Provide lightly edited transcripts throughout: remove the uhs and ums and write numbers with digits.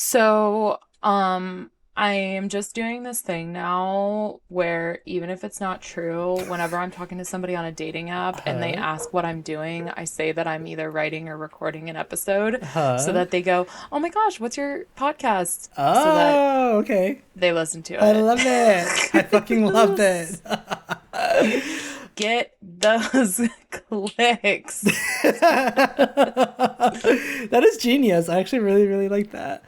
So, I am just doing this thing now where even if it's not true, whenever I'm talking to somebody on a dating app and they Huh? ask what I'm doing, I say that I'm either writing or recording an episode so Huh? that they go, "Oh my gosh, what's your podcast?" So that Oh, okay. they listen to I it. love it. I fucking love it. Get those clicks. That is genius. I actually really, really like that.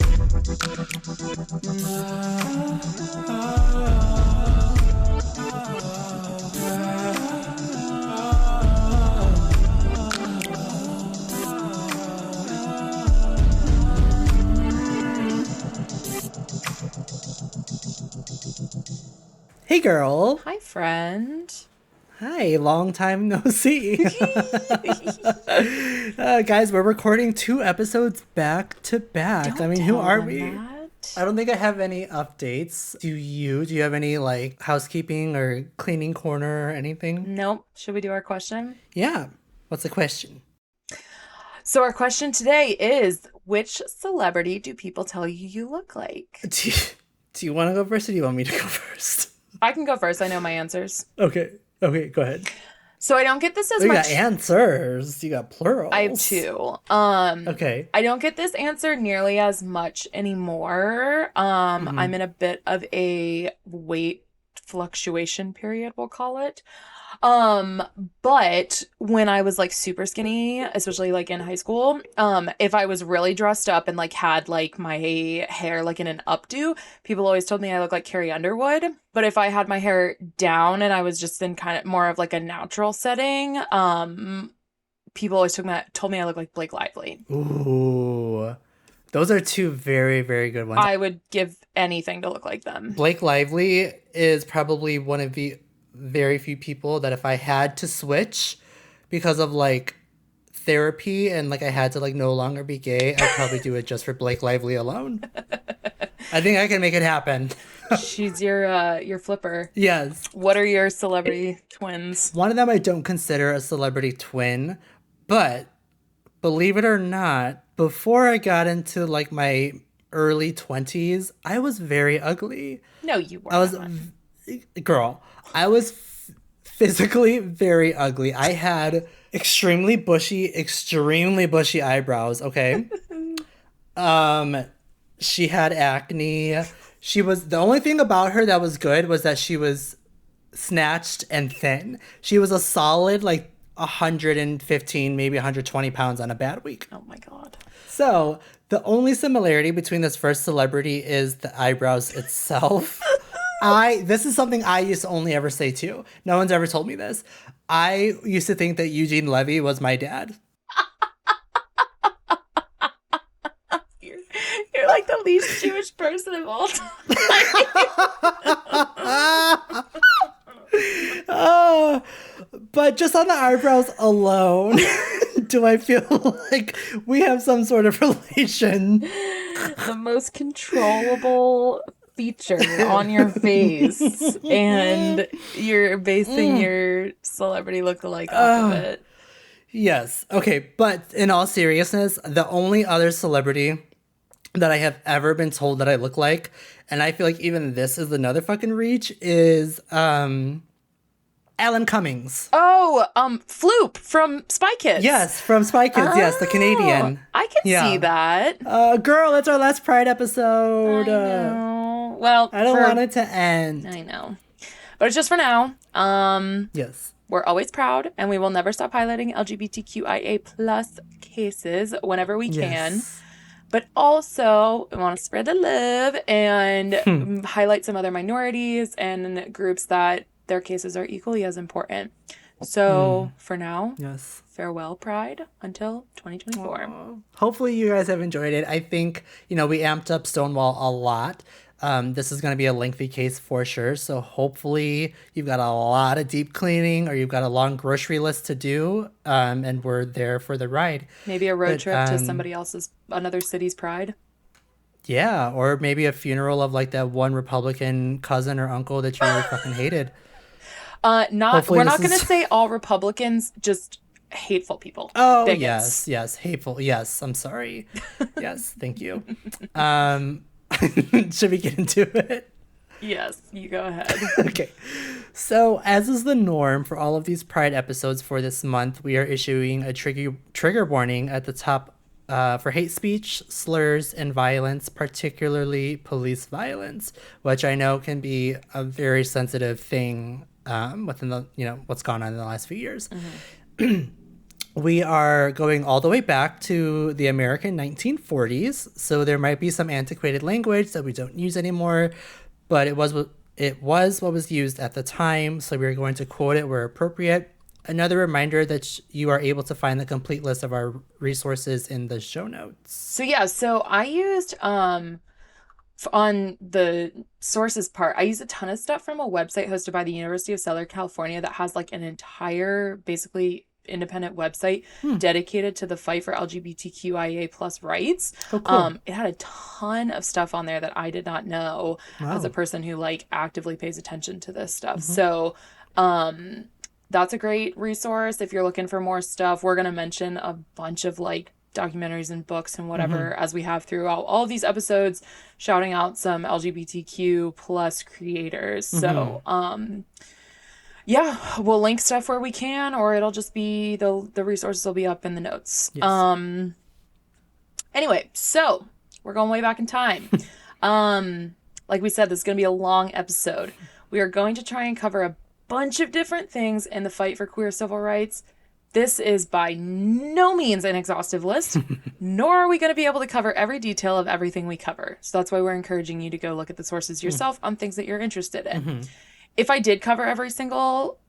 Hey, girl. Hi, friend. Hi, long time no see. Guys, we're recording two episodes back to back. I Don't mean, who tell are them we? that. I don't think I have any updates. Do you? Do you have any like housekeeping or cleaning corner or anything? Nope. Should we do our question? Yeah. What's the question? So our question today is, which celebrity do people tell you you look like? Do you, do you want to go first or do you want me to go first? I can go first. I know my answers. Okay. Okay, go ahead. So I don't get this Oh, as you got much. answers. You got I have plurals. two. Okay. I don't get this answer nearly as much anymore. Mm-hmm. I'm in a bit of a weight fluctuation period, we'll call it. Um, but when I was like super skinny, especially like in high school, if I was really dressed up and like had like my hair like in an updo, people always told me I look like Carrie Underwood. But if I had my hair down and I was just in kind of more of like a natural setting, people always told me I look like Blake Lively. Ooh. Those are two very, very good ones. I would give anything to look like them. Blake Lively is probably one of the very few people that if I had to switch because of like therapy and like I had to like no longer be gay, I'd probably do it just for Blake Lively alone. I think I can make it happen. She's your flipper. Yes. What are your celebrity twins? One of them I don't consider a celebrity twin, but believe it or not, before I got into like my early 20s, I was very ugly. No, you were I was not. girl, I was physically very ugly. I had extremely bushy eyebrows, okay? Um she had acne. She was the only thing about her that was good was that she was snatched and thin. She was a solid like 115, maybe 120 pounds on a bad week. Oh my God. So the only similarity between this first celebrity is the eyebrows itself. This is something I used to only ever say too. No one's ever told me this. I used to think that Eugene Levy was my dad. You're, you're like the least Jewish person of all time. Oh, but just on the eyebrows alone, do I feel like we have some sort of relation? The most controllable feature on your face, and you're basing your celebrity look-alike off of it. Yes. Okay, but in all seriousness, the only other celebrity that I have ever been told that I look like, and I feel like even this is another fucking reach, is Alan Cummings. Oh, Floop from Spy Kids. Yes, from Spy Kids. Yes, the Oh, Canadian. I can see Yeah. that. Girl, that's our last Pride I episode. know. Well, I don't want it to end. I know. But it's just for now. Yes. We're always proud and we will never stop highlighting LGBTQIA plus cases whenever we can. Yes. But also, we want to spread the love and highlight some other minorities and groups that their cases are equally as important. So, for now, Yes. farewell, Pride, until 2024. Hopefully you guys have enjoyed it. I think, we amped up Stonewall a lot. This is going to be a lengthy case for sure. So hopefully you've got a lot of deep cleaning or you've got a long grocery list to do. And we're there for the ride. Maybe a road But, trip to another city's Pride. Yeah. Or maybe a funeral of like that one Republican cousin or uncle that you really fucking hated. Hopefully We're this not going to is- say all Republicans just hateful people. Oh, Bigots. yes. Hateful. Yes. I'm sorry. Yes. Thank you. Should we get into it? Yes, you go ahead. Okay. So, as is the norm for all of these Pride episodes for this month, we are issuing a trigger warning at the top for hate speech, slurs, and violence, particularly police violence, which I know can be a very sensitive thing within the what's gone on in the last few years. Mm-hmm. We are going all the way back to the American 1940s, so there might be some antiquated language that we don't use anymore, but it was what was used at the time, so we are going to quote it where appropriate. Another reminder that you are able to find the complete list of our resources in the show notes. So I used on the sources part, I used a ton of stuff from a website hosted by the University of Southern California that has like an entire basically independent website dedicated to the fight for LGBTQIA plus rights. Oh, cool. It had a ton of stuff on there that I did not know as a person who like actively pays attention to this stuff. Mm-hmm. So that's a great resource if you're looking for more stuff. We're going to mention a bunch of like documentaries and books and whatever as we have throughout all of these episodes, shouting out some LGBTQ plus creators. So yeah, we'll link stuff where we can, or it'll just be the resources will be up in the notes. Yes. Anyway, so we're going way back in time. Like we said, this is going to be a long episode. We are going to try and cover a bunch of different things in the fight for queer civil rights. This is by no means an exhaustive list, nor are we going to be able to cover every detail of everything we cover. So that's why we're encouraging you to go look at the sources yourself on things that you're interested in. If I did cover every single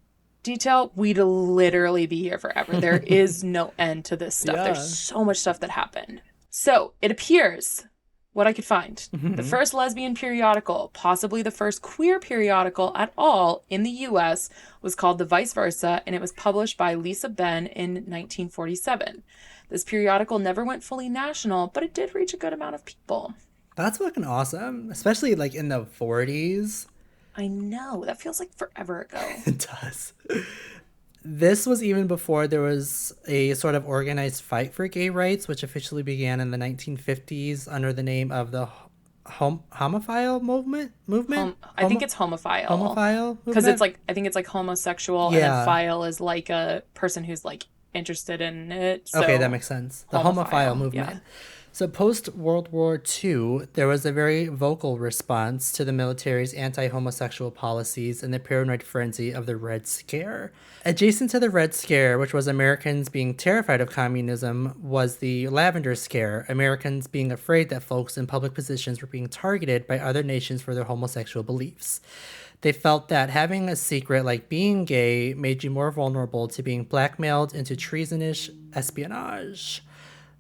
detail, we'd literally be here forever. There is no end to this stuff. There's so much stuff that happened. So it appears, what I could find, the first lesbian periodical, possibly the first queer periodical at all in the U.S., was called The Vice Versa, and it was published by Lisa Benn in 1947. This periodical never went fully national, but it did reach a good amount of people. That's fucking awesome, especially like in the 40s. I know. That feels like forever ago. It does. This was even before there was a sort of organized fight for gay rights, which officially began in the 1950s under the name of the homophile movement. I think it's homophile. Homophile? Because it's like, I think it's like homosexual, and then phile is like a person who's like interested in it. So okay, that makes sense. The homophile movement. Yeah. So post-World War II, there was a very vocal response to the military's anti-homosexual policies and the paranoid frenzy of the Red Scare. Adjacent to the Red Scare, which was Americans being terrified of communism, was the Lavender Scare, Americans being afraid that folks in public positions were being targeted by other nations for their homosexual beliefs. They felt that having a secret like being gay made you more vulnerable to being blackmailed into treasonous espionage.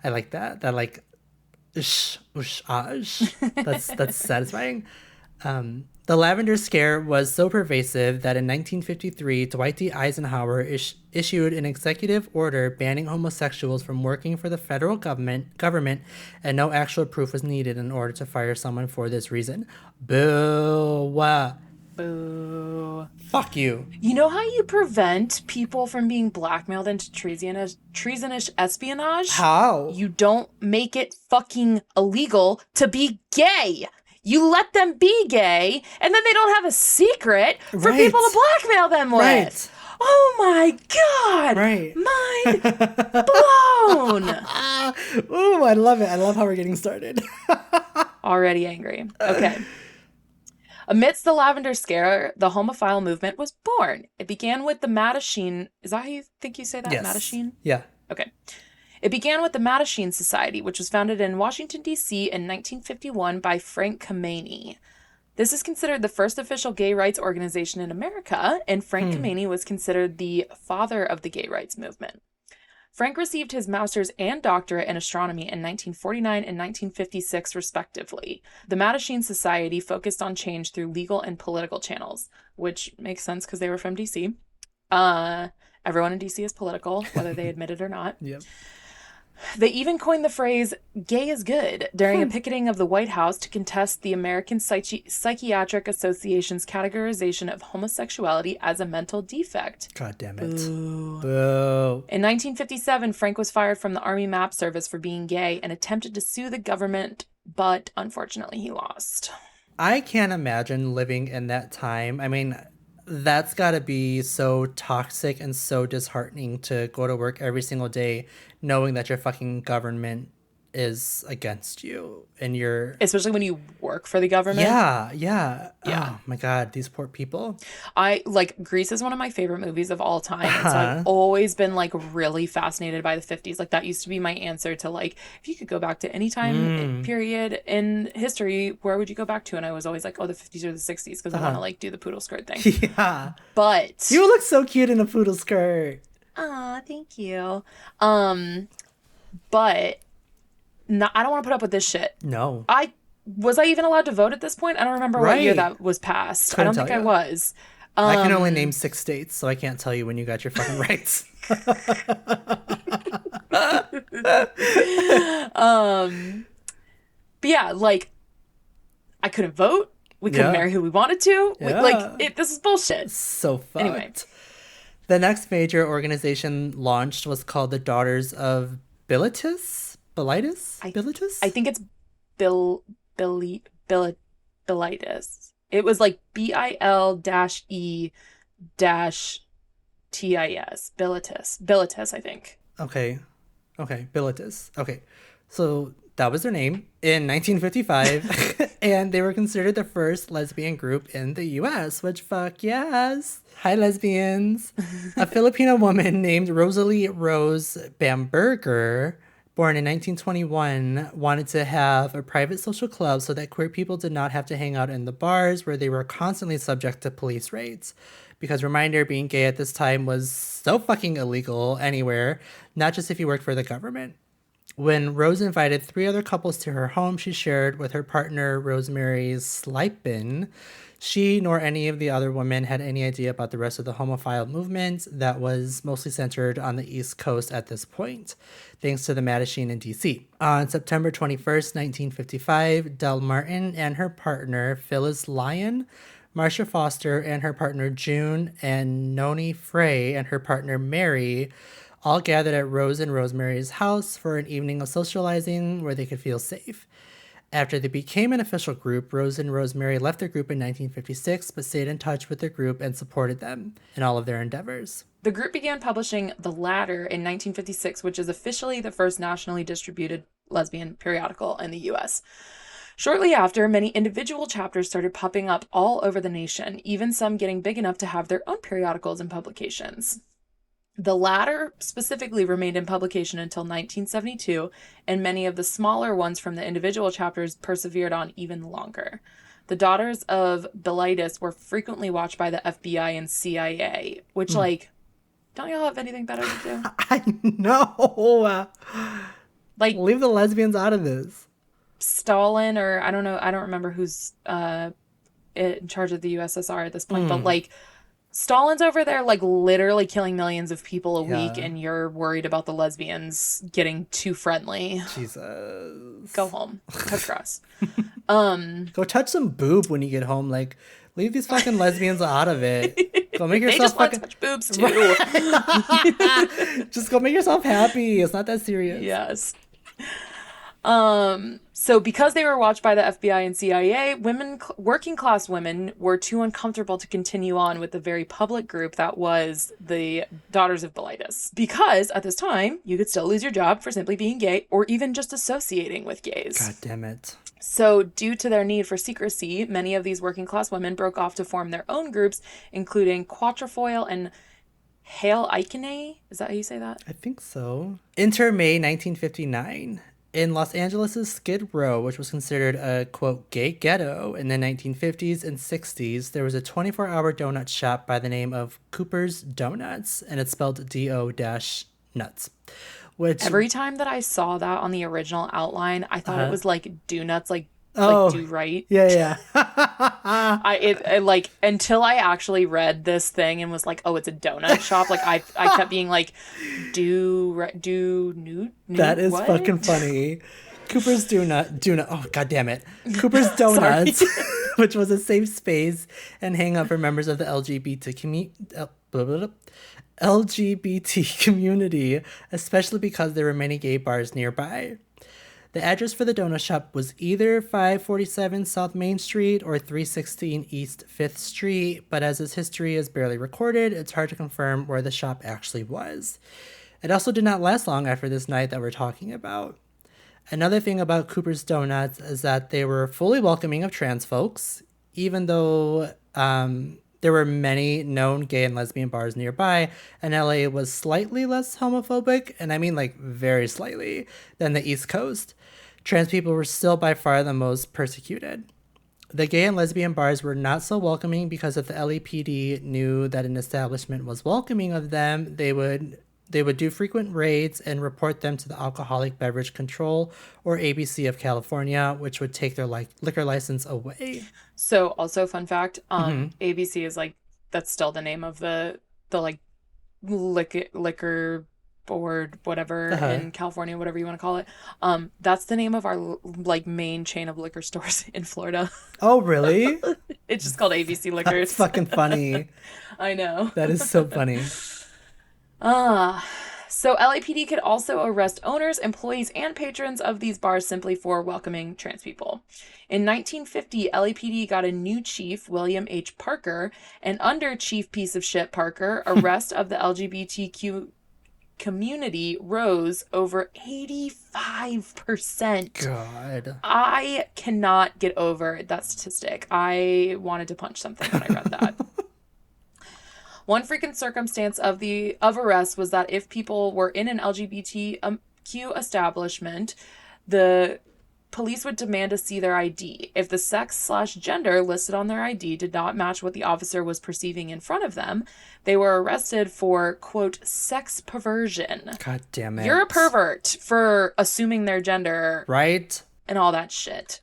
I like that. That like... That's satisfying. The Lavender Scare was so pervasive that in 1953, Dwight D. Eisenhower issued an executive order banning homosexuals from working for the federal government, and no actual proof was needed in order to fire someone for this reason. Boo. Boo. Fuck you. You know how you prevent people from being blackmailed into treasonous espionage? How? You don't make it fucking illegal to be gay. You let them be gay, and then they don't have a secret for people to blackmail them with. Right. Oh my God. Right. Mind blown. Ooh, I love it. I love how we're getting started. Already angry. Okay. Amidst the Lavender Scare, the homophile movement was born. It began with the Mattachine. Is that how you think you say that? Yes. Mattachine? Yeah. Okay. It began with the Mattachine Society, which was founded in Washington, D.C. in 1951 by Frank Kameny. This is considered the first official gay rights organization in America, and Frank Kameny was considered the father of the gay rights movement. Frank received his master's and doctorate in astronomy in 1949 and 1956, respectively. The Mattachine Society focused on change through legal and political channels, which makes sense because they were from D.C. Everyone in D.C. is political, whether they admit it or not. Yep. They even coined the phrase gay is good during a picketing of the White House to contest the American Psychiatric Association's categorization of homosexuality as a mental defect. God damn it. Boo. Boo. In 1957, Frank was fired from the Army Map Service for being gay and attempted to sue the government, but unfortunately he lost. I can't imagine living in that time. I mean, that's got to be so toxic and so disheartening to go to work every single day knowing that your fucking government is against you and you're. Especially when you work for the government. Yeah. Yeah. Oh my God, these poor people. I like Grease is one of my favorite movies of all time. And so I've always been like really fascinated by the 50s. Like that used to be my answer to like, if you could go back to any time period in history, where would you go back to? And I was always like, oh, the 50s or the 60s because I want to like do the poodle skirt thing. Yeah. But you look so cute in a poodle skirt. Aw, thank you. But no, I don't want to put up with this shit. No. Was I even allowed to vote at this point? I don't remember what year that was passed. I don't think I was. I can only name 6 states, so I can't tell you when you got your fucking rights. But yeah, like I couldn't vote. We couldn't marry who we wanted to. Yeah. This is bullshit. So fucked. Anyway. The next major organization launched was called the Daughters of Bilitis? Bilitis? I think it's Bilitis. It was like BIL-E-TIS. Bilitis, I think. Okay, Bilitis. Okay, so that was their name in 1955, and they were considered the first lesbian group in the U.S., which fuck yes. Hi, lesbians. A Filipino woman named Rosalie Rose Bamberger, born in 1921, wanted to have a private social club so that queer people did not have to hang out in the bars where they were constantly subject to police raids. Because reminder, being gay at this time was so fucking illegal anywhere, not just if you worked for the government. When Rose invited 3 other couples to her home she shared with her partner, Rosemary Slipen, she nor any of the other women had any idea about the rest of the homophile movement that was mostly centered on the East Coast at this point, thanks to the Mattachine in D.C. On September 21st, 1955, Del Martin and her partner, Phyllis Lyon, Marcia Foster and her partner, June, and Noni Frey and her partner, Mary, all gathered at Rose and Rosemary's house for an evening of socializing where they could feel safe. After they became an official group, Rose and Rosemary left their group in 1956, but stayed in touch with their group and supported them in all of their endeavors. The group began publishing The Ladder in 1956, which is officially the first nationally distributed lesbian periodical in the U.S. Shortly after, many individual chapters started popping up all over the nation, even some getting big enough to have their own periodicals and publications. The Ladder specifically remained in publication until 1972, and many of the smaller ones from the individual chapters persevered on even longer. The Daughters of Bilitis were frequently watched by the FBI and CIA, which, don't y'all have anything better to do? I know! Leave the lesbians out of this. Stalin, or I don't know, I don't remember who's in charge of the USSR at this point, but, Stalin's over there, literally killing millions of people a week, and you're worried about the lesbians getting too friendly. Jesus. Go home. Touch grass. Go touch some boob when you get home. Leave these fucking lesbians out of it. Go make yourself fucking touch boobs, too. Just go make yourself happy. It's not that serious. Yes. So because they were watched by the FBI and CIA, working class women were too uncomfortable to continue on with the very public group that was the Daughters of Bilitis. Because at this time, you could still lose your job for simply being gay or even just associating with gays. God damn it. So due to their need for secrecy, many of these working class women broke off to form their own groups, including Quatrefoil and Hail Icene. Is that how you say that? I think so. Enter May 1959. In Los Angeles' Skid Row, which was considered a, quote, gay ghetto in the 1950s and 60s, there was a 24-hour donut shop by the name of Cooper's Donuts, and it's spelled D-O-nuts. Which every time that I saw that on the original outline, I thought it was like donuts, like like Oh, do right. yeah, yeah. I like until I actually read this thing and was like, oh, it's a donut shop. Like I kept being like, do That new is fucking what? funny. Donut. Oh, god damn it. Cooper's Sorry. Donuts, which was a safe space and hangout for members of the LGBT community, especially because there were many gay bars nearby. The address for the donut shop was either 547 South Main Street or 316 East 5th Street, but as its history is barely recorded, it's hard to confirm where the shop actually was. It also did not last long after this night that we're talking about. Another thing about Cooper's Donuts is that they were fully welcoming of trans folks, even though there were many known gay and lesbian bars nearby, and LA was slightly less homophobic, and I mean like very slightly, than the East Coast. Trans people were still by far the most persecuted. The gay and lesbian bars were not so welcoming because if the LAPD knew that an establishment was welcoming of them, they would do frequent raids and report them to the Alcoholic Beverage Control or ABC of California, which would take their liquor license away. So also fun fact, Mm-hmm. ABC is like that's still the name of the like liquor board, whatever, Uh-huh. in California, whatever you want to call it. That's the name of our like main chain of liquor stores in Florida. Oh, really? It's just called ABC That's Liquors. fucking funny. I know. That is so funny. Ah. So LAPD could also arrest owners, employees, and patrons of these bars simply for welcoming trans people. In 1950, LAPD got a new chief, William H. Parker, and under Chief Piece of Shit Parker, arrest of the LGBTQ community rose over 85%. God. I cannot get over that statistic. I wanted to punch something when I read that. One frequent circumstance of arrest was that if people were in an LGBTQ establishment, the police would demand to see their ID. If the sex/gender listed on their ID did not match what the officer was perceiving in front of them, they were arrested for, quote, sex perversion. God damn it. You're a pervert for assuming their gender Right? and all that shit.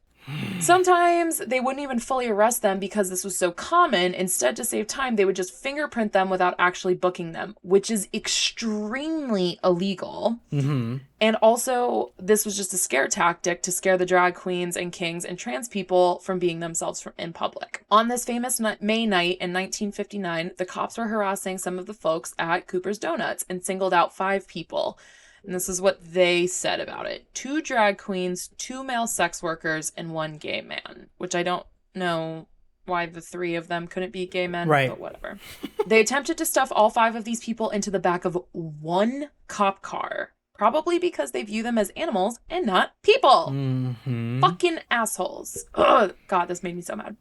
Sometimes they wouldn't even fully arrest them because this was so common. Instead, to save time, they would just fingerprint them without actually booking them, which is extremely illegal. Mm-hmm. And also, this was just a scare tactic to scare the drag queens and kings and trans people from being themselves in public. On this famous May night in 1959, the cops were harassing some of the folks at Cooper's Donuts and singled out 5 people. And this is what they said about it. 2 drag queens, 2 male sex workers, and 1 gay man. Which I don't know why the 3 of them couldn't be gay men, Right. but whatever. They attempted to stuff all 5 of these people into the back of one cop car. Probably because they view them as animals and not people. Mm-hmm. Fucking assholes. Ugh, God, this made me so mad.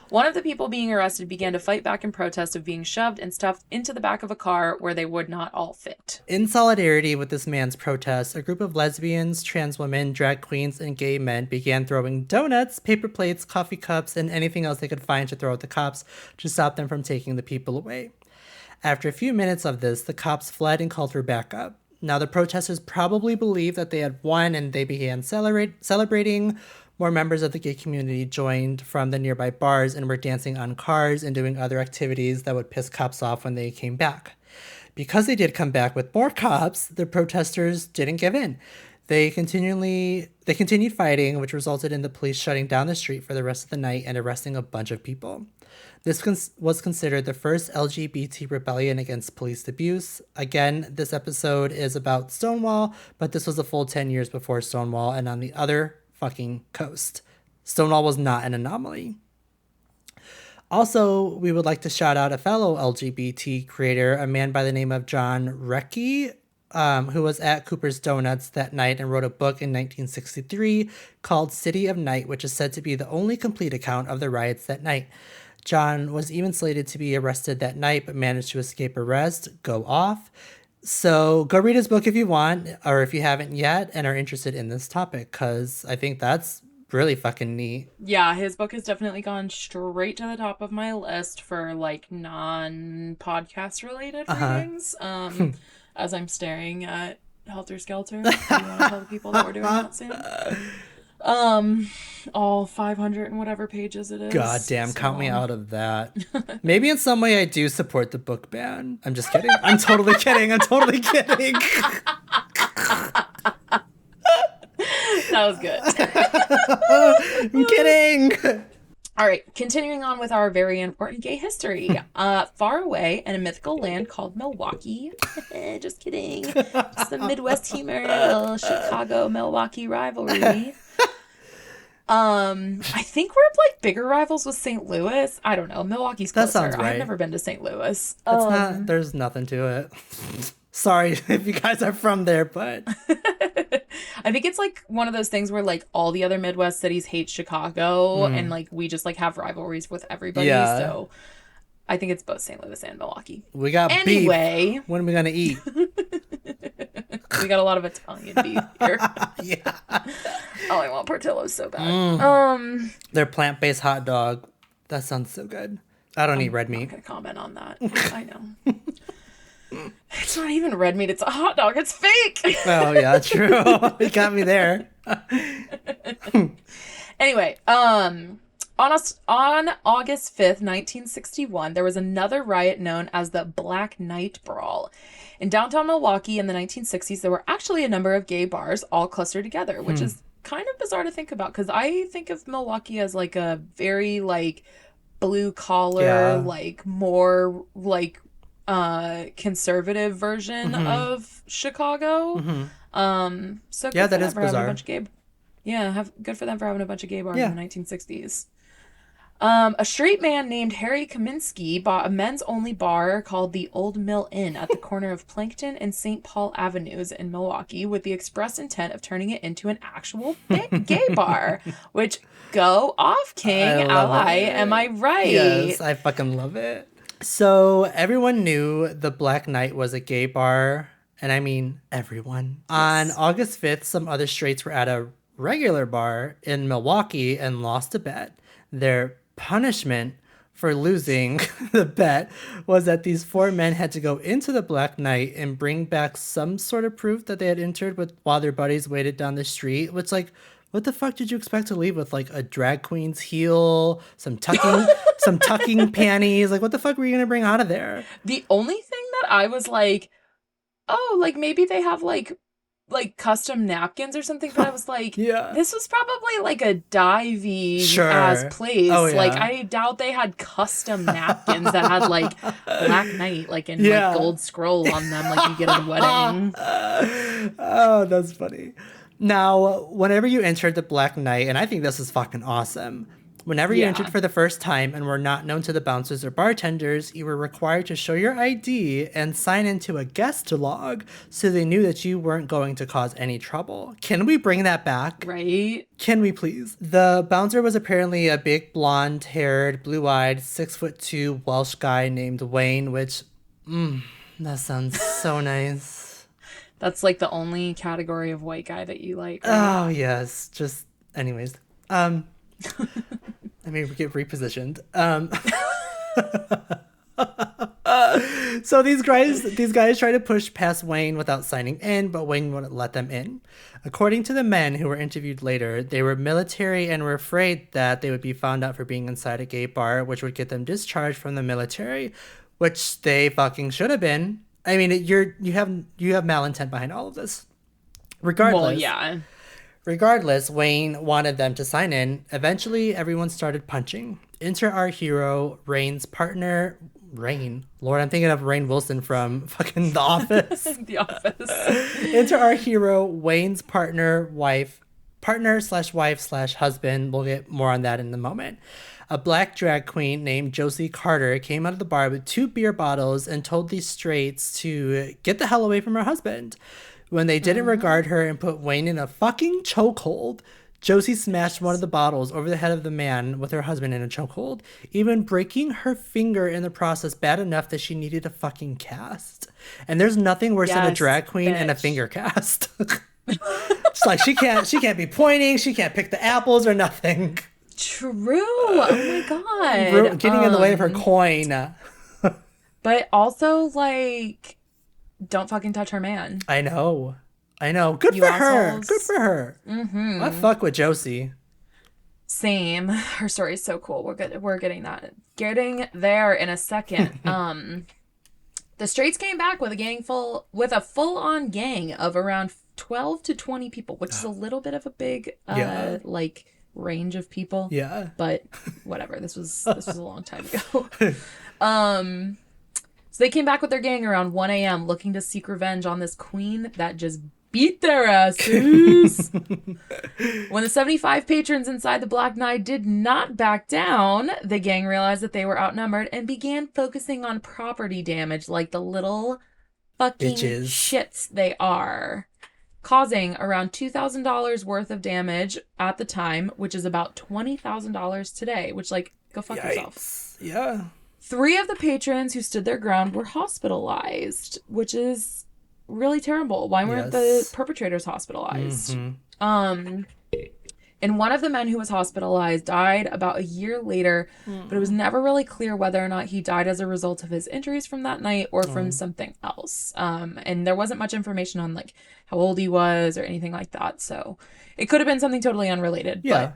One of the people being arrested began to fight back in protest of being shoved and stuffed into the back of a car where they would not all fit. In solidarity with this man's protest, a group of lesbians, trans women, drag queens, and gay men began throwing donuts, paper plates, coffee cups, and anything else they could find to throw at the cops to stop them from taking the people away. After a few minutes of this, the cops fled and called for backup. Now, the protesters probably believed that they had won and they began celebrating. More members of the gay community joined from the nearby bars and were dancing on cars and doing other activities that would piss cops off when they came back. Because they did come back with more cops, the protesters didn't give in. They continued fighting, which resulted in the police shutting down the street for the rest of the night and arresting a bunch of people. This was considered the first LGBT rebellion against police abuse. Again, this episode is about Stonewall, but this was a full 10 years before Stonewall and on the other fucking coast. Stonewall was not an anomaly. Also, we would like to shout out a fellow LGBT creator, a man by the name of John Recchi, who was at Cooper's Donuts that night and wrote a book in 1963 called City of Night, which is said to be the only complete account of the riots that night. John was even slated to be arrested that night, but managed to escape arrest. Go off. So go read his book if you want, or if you haven't yet and are interested in this topic, because I think that's really fucking neat. Yeah, his book has definitely gone straight to the top of my list for like non-podcast related readings. As I'm staring at Helter Skelter. Do you want to tell the people that we're doing that soon? Um, all 500 and whatever pages it God is. damn, So count me long. out of that. Maybe in some way I do support the book ban. I'm just kidding. I'm totally kidding. I'm totally kidding. That was good. I'm kidding. All right, continuing on with our very important gay history. Far away in a mythical land called Milwaukee. Just kidding. Just the Midwest humor, a little Chicago Milwaukee rivalry. I think we're like bigger rivals with St. Louis. I don't know. Milwaukee's That sounds closer. I've right. never been to St. Louis. It's not, there's nothing to it. Sorry if you guys are from there, but I think it's like one of those things where like all the other Midwest cities hate Chicago and like we just like have rivalries with everybody. yeah, So I think it's both St. Louis and Milwaukee. we got beef. Anyway, When are we gonna eat? we got a lot of Italian beef here. Yeah. Oh, I want Portillo's so bad. Their plant-based hot dog. That sounds so good. I don't eat red I'm not meat. gonna comment on that. I know. It's not even red meat, it's a hot dog. It's fake. Oh yeah, true. You got me there. Anyway, on August 5th, 1961, there was another riot known as the Black Knight Brawl. In downtown Milwaukee in the 1960s, there were actually a number of gay bars all clustered together, which is kind of bizarre to think about because I think of Milwaukee as like a very like blue collar, Yeah. like more like conservative version of Chicago. So good Yeah, for that them is for having a bizarre. bunch of gay. Yeah, good for them for having a bunch of gay bars Yeah. in the 1960s. A straight man named Harry Kaminsky bought a men's-only bar called the Old Mill Inn at the corner of Plankton and St. Paul Avenues in Milwaukee with the express intent of turning it into an actual gay bar. Which, go off, King. I love Ally, it. am I right? Yes, I fucking love it. So everyone knew the Black Knight was a gay bar, and I mean everyone. On August 5th, some other straights were at a regular bar in Milwaukee and lost a bet. Their punishment for losing the bet was that these four men had to go into the Black Knight and bring back some sort of proof that they had entered with while their buddies waited down the street. Which, like, what the fuck did you expect to leave with? Like a drag queen's heel, some tucking panties. Like, what the fuck were you gonna bring out of there? The only thing that I was like, oh, like maybe they have like custom napkins or something, but I was like, Yeah. this was probably like a divey Sure. ass place. Oh, yeah. Like I doubt they had custom napkins that had like Black Knight like in Yeah. like gold scroll on them like you get at a wedding. Oh, that's funny. Now, whenever you entered the Black Knight, and I think this is fucking awesome. Whenever you Yeah. entered for the first time and were not known to the bouncers or bartenders, you were required to show your ID and sign into a guest log so they knew that you weren't going to cause any trouble. Can we bring that back? Right? Can we please? The bouncer was apparently a big blonde-haired, blue-eyed, 6'2" Welsh guy named Wayne, which, that sounds so nice. That's like the only category of white guy that you like. Right? Oh yes, just anyways. I may get repositioned. So these guys try to push past Wayne without signing in, but Wayne wouldn't let them in. According to the men who were interviewed later, they were military and were afraid that they would be found out for being inside a gay bar, which would get them discharged from the military, which they fucking should have been. I mean, you have malintent behind all of this. Regardless. Well, yeah. Regardless, Wayne wanted them to sign in. Eventually, everyone started punching. Enter our hero, Rain's partner, Rain. Lord, I'm thinking of Rain Wilson from fucking The Office. The Office. Enter our hero, Wayne's partner slash wife slash husband. We'll get more on that in a moment. A black drag queen named Josie Carter came out of the bar with 2 beer bottles and told these straights to get the hell away from her husband. When they didn't regard her and put Wayne in a fucking chokehold, Josie smashed one of the bottles over the head of the man with her husband in a chokehold, even breaking her finger in the process bad enough that she needed a fucking cast. And there's nothing worse than a Yes, drag queen and a bitch. finger cast. It's like she can't be pointing, she can't pick the apples or nothing. True. Oh my god. Getting in the way of her coin. But also like don't fucking touch her man. I know. I know. Good You for her. Good assholes. for her. I Mm-hmm. fuck with Josie. Same. Her story's so cool. We're good. We're getting that. Getting there in a second. The Straits came back with a full-on gang of around 12 to 20 people, which is a little bit of a big Yeah. like range of people, Yeah. but whatever. This was a long time ago. Um so they came back with their gang around 1 a.m. looking to seek revenge on this queen that just beat their asses. When the 75 patrons inside the Black Knight did not back down, the gang realized that they were outnumbered and began focusing on property damage like the little fucking Bitches. shits they are, causing around $2,000 worth of damage at the time, which is about $20,000 today, which, like, go fuck yourself. Yikes. Yeah. Three of the patrons who stood their ground were hospitalized, which is really terrible. Why weren't the Yes. perpetrators hospitalized? Mm-hmm. Um, and one of the men who was hospitalized died about a year later, but it was never really clear whether or not he died as a result of his injuries from that night or from Oh. something else. And there wasn't much information on like how old he was or anything like that. So it could have been something totally unrelated. Yeah.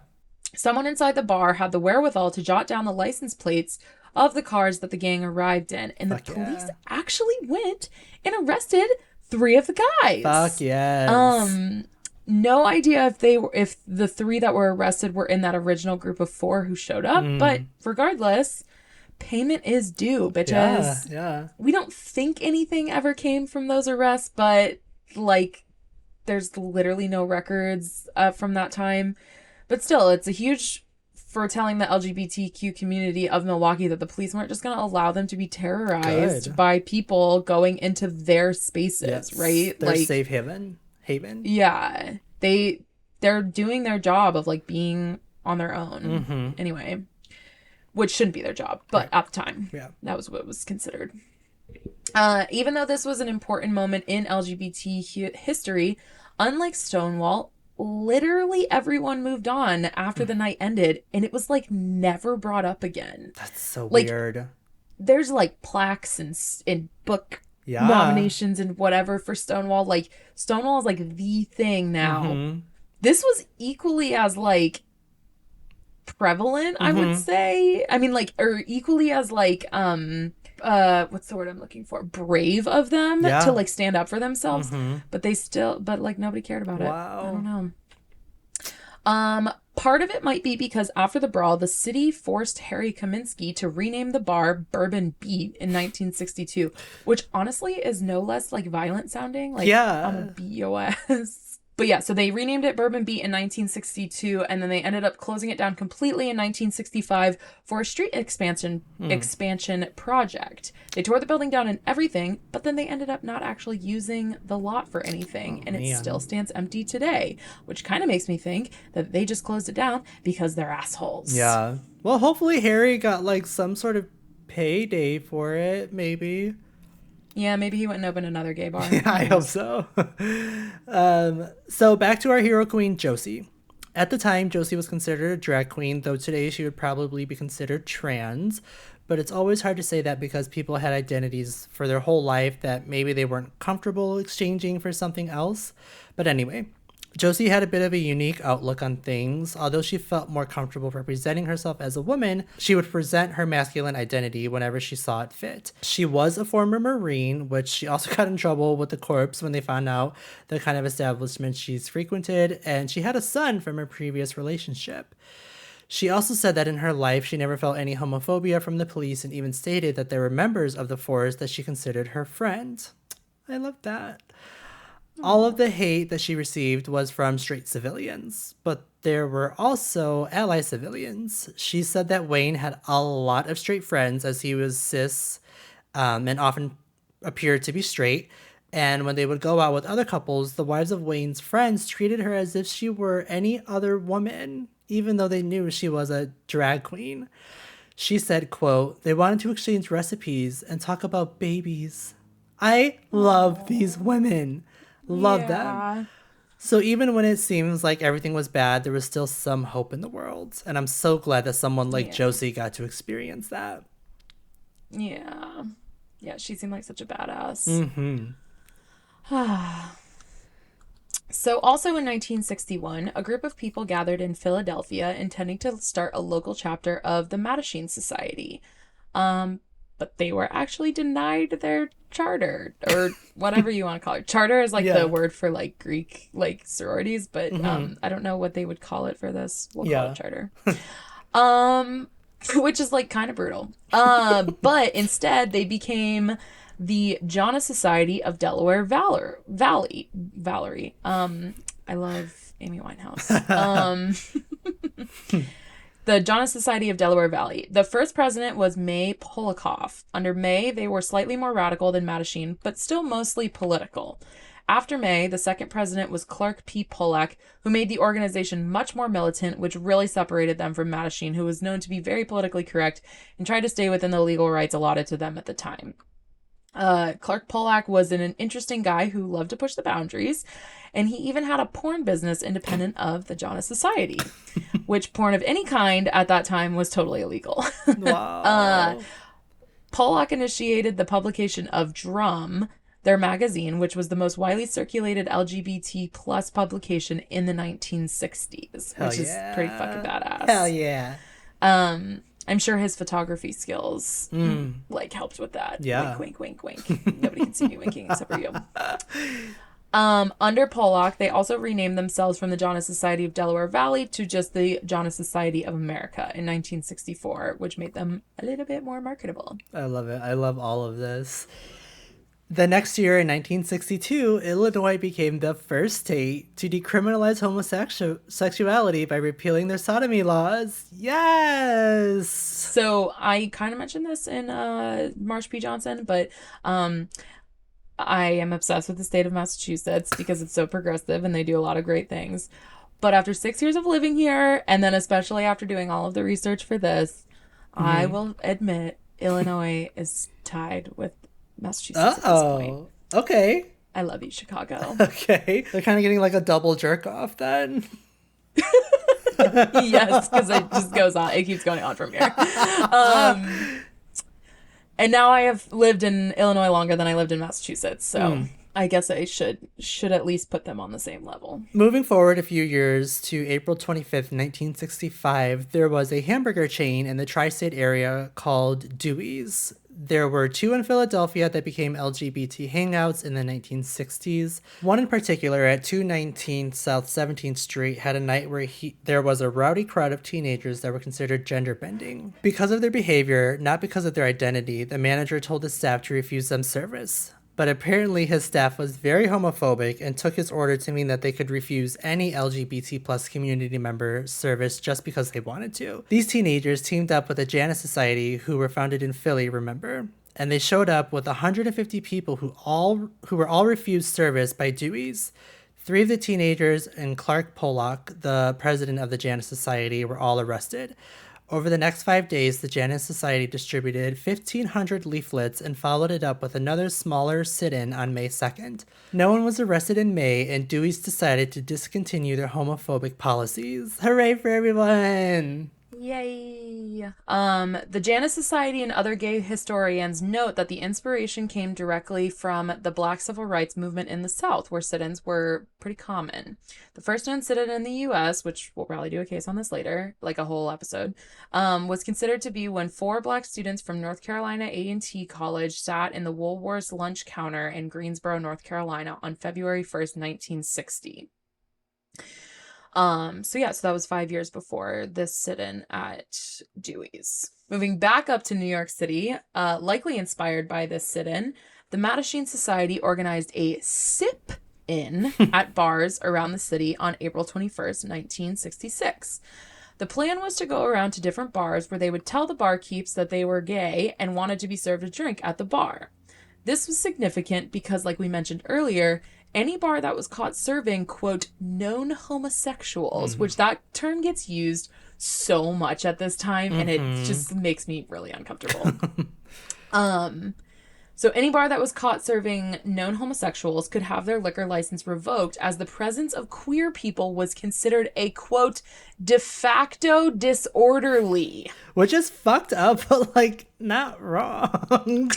But someone inside the bar had the wherewithal to jot down the license plates of the cars that the gang arrived in. And Fuck the police yeah. actually went and arrested three of the Fuck guys. yes. No idea if the three that were arrested were in that original group of four who showed up, but Mm. regardless, payment is due, Yeah. bitches. Yeah. We don't think anything ever came from those arrests, but like there's literally no records from that time. But still, it's a huge for telling the LGBTQ community of Milwaukee that the police weren't just going to allow them to be terrorized Good. by people going into their spaces, Yes. right? Their Like, safe haven. Haven. yeah, they're doing their job of like being on their own Mm-hmm. anyway, which shouldn't be their job, but Right. at the time, Yeah. that was what was considered. Even though this was an important moment in LGBT history, unlike Stonewall, literally everyone moved on after the night ended, and it was like never brought up again. That's so Like weird. there's like plaques and book Yeah. nominations and whatever for Stonewall. Like Stonewall is like the thing now. Mm-hmm. This was equally as like prevalent, I would Mm-hmm. say. I mean, like, or equally as like what's the word I'm looking for, brave of them to Yeah. like stand up for themselves, Mm-hmm. but like nobody cared about it. I Wow. don't know. Part of it might be because after the brawl, the city forced Harry Kaminsky to rename the bar Bourbon Beat in 1962, which honestly is no less like violent sounding. Like, I'm a Yeah. BOS. But yeah, so they renamed it Bourbon Beat in 1962, and then they ended up closing it down completely in 1965 for a street expansion project. They tore the building down and everything, but then they ended up not actually using the lot for anything, Oh, and it still man. stands empty today, which kind of makes me think that they just closed it down because they're assholes. Yeah. Well, hopefully Harry got like some sort of payday for it, maybe. Yeah, maybe he went and opened another gay bar. Yeah, I hope so. So back to our hero queen, Josie. At the time, Josie was considered a drag queen, though today she would probably be considered trans. But it's always hard to say that because people had identities for their whole life that maybe they weren't comfortable exchanging for something else. But anyway, Josie had a bit of a unique outlook on things. Although she felt more comfortable representing herself as a woman, she would present her masculine identity whenever she saw it fit. She was a former Marine, which she also got in trouble with the corps when they found out the kind of establishment she's frequented, and she had a son from her previous relationship. She also said that in her life she never felt any homophobia from the police and even stated that there were members of the force that she considered her friend. I love that. All of the hate that she received was from straight civilians, but there were also ally civilians. She said that Wayne had a lot of straight friends as he was cis and often appeared to be straight. And when they would go out with other couples, the wives of Wayne's friends treated her as if she were any other woman, even though they knew she was a drag queen. She said, quote, they wanted to exchange recipes and talk about babies. I love these women. Love them. Yeah. So even when it seems like everything was bad, there was still some hope in the world. And I'm so glad that someone like Yeah. Josie got to experience that. Yeah. Yeah, she seemed like such a badass. Mm-hmm. So, also in 1961, a group of people gathered in Philadelphia intending to start a local chapter of the Mattachine Society. Um, but they were actually denied their charter, or whatever you want to call it. Charter is like the Yeah. word for like Greek like sororities, but Hmm. I don't know what they would call it for this. We'll call it Yeah. charter. Um, which is like kind of brutal. But instead they became the Jana Society of Delaware Valerie. I love Amy Winehouse. The Jana Society of Delaware Valley. The first president was May Polikoff. Under May, they were slightly more radical than Mattachine, but still mostly political. After May, the second president was Clark P. Polak, who made the organization much more militant, which really separated them from Mattachine, who was known to be very politically correct and tried to stay within the legal rights allotted to them at the time. Clark Polak was an interesting guy who loved to push the boundaries, and he even had a porn business independent of the Jana Society, which porn of any kind at that time was totally illegal. uh, Wow. Polak initiated the publication of Drum, their magazine, which was the most widely circulated LGBT plus publication in the 1960s, Hell which is pretty fucking yeah. Hell badass. yeah. I'm sure his photography skills Mm. like helped with that. Yeah. Wink, wink, wink, wink. Nobody can see me winking except for you. Under Pollock, they also renamed themselves from the Jana Society of Delaware Valley to just the Jana Society of America in 1964, which made them a little bit more marketable. I love it. I love all of this. The next year, in 1962, Illinois became the first state to decriminalize homosexuality by repealing their sodomy laws. Yes! So I kind of mentioned this in Marsh P. Johnson, but I am obsessed with the state of Massachusetts because it's so progressive and they do a lot of great things. But after 6 years of living here, and then especially after doing all of the research for this, I will admit Illinois is tied with Massachusetts at this point. Uh-oh. Okay. I love you, Chicago. Okay. They're kind of getting like a double jerk off then. Yes, because it just goes on. It keeps going on from here. And now I have lived in Illinois longer than I lived in Massachusetts, so I guess I should at least put them on the same level. Moving forward a few years to April 25th, 1965, there was a hamburger chain in the tri-state area called Dewey's. There were two in Philadelphia that became LGBT hangouts in the 1960s. One in particular at 219 South 17th Street had a night where there was a rowdy crowd of teenagers that were considered gender bending. Because of their behavior, not because of their identity, the manager told his staff to refuse them service. But apparently his staff was very homophobic and took his order to mean that they could refuse any LGBT plus community member service just because they wanted to. These teenagers teamed up with the Janus Society, who were founded in Philly, remember? And they showed up with 150 people who were all refused service by Dewey's. 3 of the teenagers and Clark Pollock, the president of the Janus Society, were all arrested. Over the next 5 days, the Janus Society distributed 1,500 leaflets and followed it up with another smaller sit-in on May 2nd. No one was arrested in May, and Dewey's decided to discontinue their homophobic policies. Hooray for everyone! Yay! The Janus Society and other gay historians note that the inspiration came directly from the Black civil rights movement in the South, where sit-ins were pretty common. The first known sit-in in the U.S., which we'll probably do a case on this later, like a whole episode, was considered to be when 4 Black students from North Carolina A&T College sat in the Woolworth's lunch counter in Greensboro, North Carolina on February 1st, 1960. So that was 5 years before this sit-in at Dewey's. Moving back up to New York City, likely inspired by this sit-in, the Mattachine Society organized a sip-in at bars around the city on April 21st, 1966. The plan was to go around to different bars where they would tell the barkeeps that they were gay and wanted to be served a drink at the bar. This was significant because, like we mentioned earlier, any bar that was caught serving, quote, known homosexuals, which that term gets used so much at this time, and it just makes me really uncomfortable. So any bar that was caught serving known homosexuals could have their liquor license revoked, as the presence of queer people was considered a, quote, de facto disorderly. Which is fucked up, but like not wrong.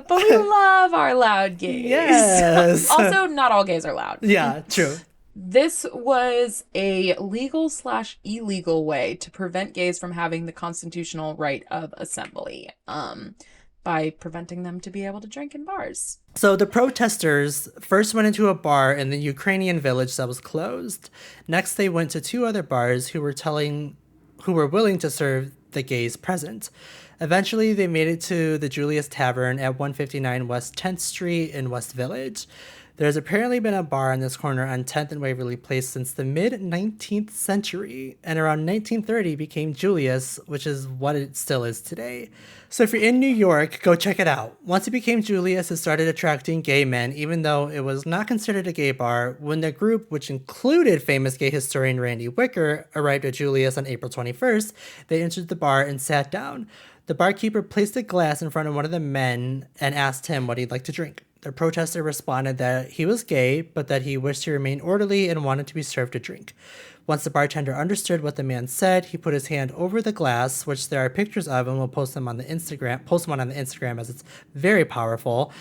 But we love our loud gays. Yes. Also, not all gays are loud. Yeah, true. This was a legal/illegal way to prevent gays from having the constitutional right of assembly, by preventing them to be able to drink in bars. So the protesters first went into a bar in the Ukrainian village that was closed. Next, they went to two other bars who were willing to serve the gays present. Eventually, they made it to the Julius Tavern at 159 West 10th Street in West Village. There's apparently been a bar on this corner on 10th and Waverly Place since the mid-19th century, and around 1930 became Julius, which is what it still is today. So if you're in New York, go check it out. Once it became Julius, it started attracting gay men, even though it was not considered a gay bar. When the group, which included famous gay historian Randy Wicker, arrived at Julius on April 21st, they entered the bar and sat down. The barkeeper placed a glass in front of one of the men and asked him what he'd like to drink. The protester responded that he was gay, but that he wished to remain orderly and wanted to be served a drink. Once the bartender understood what the man said, he put his hand over the glass, which there are pictures of, and we'll post them on the Instagram. Post one on the Instagram as it's very powerful.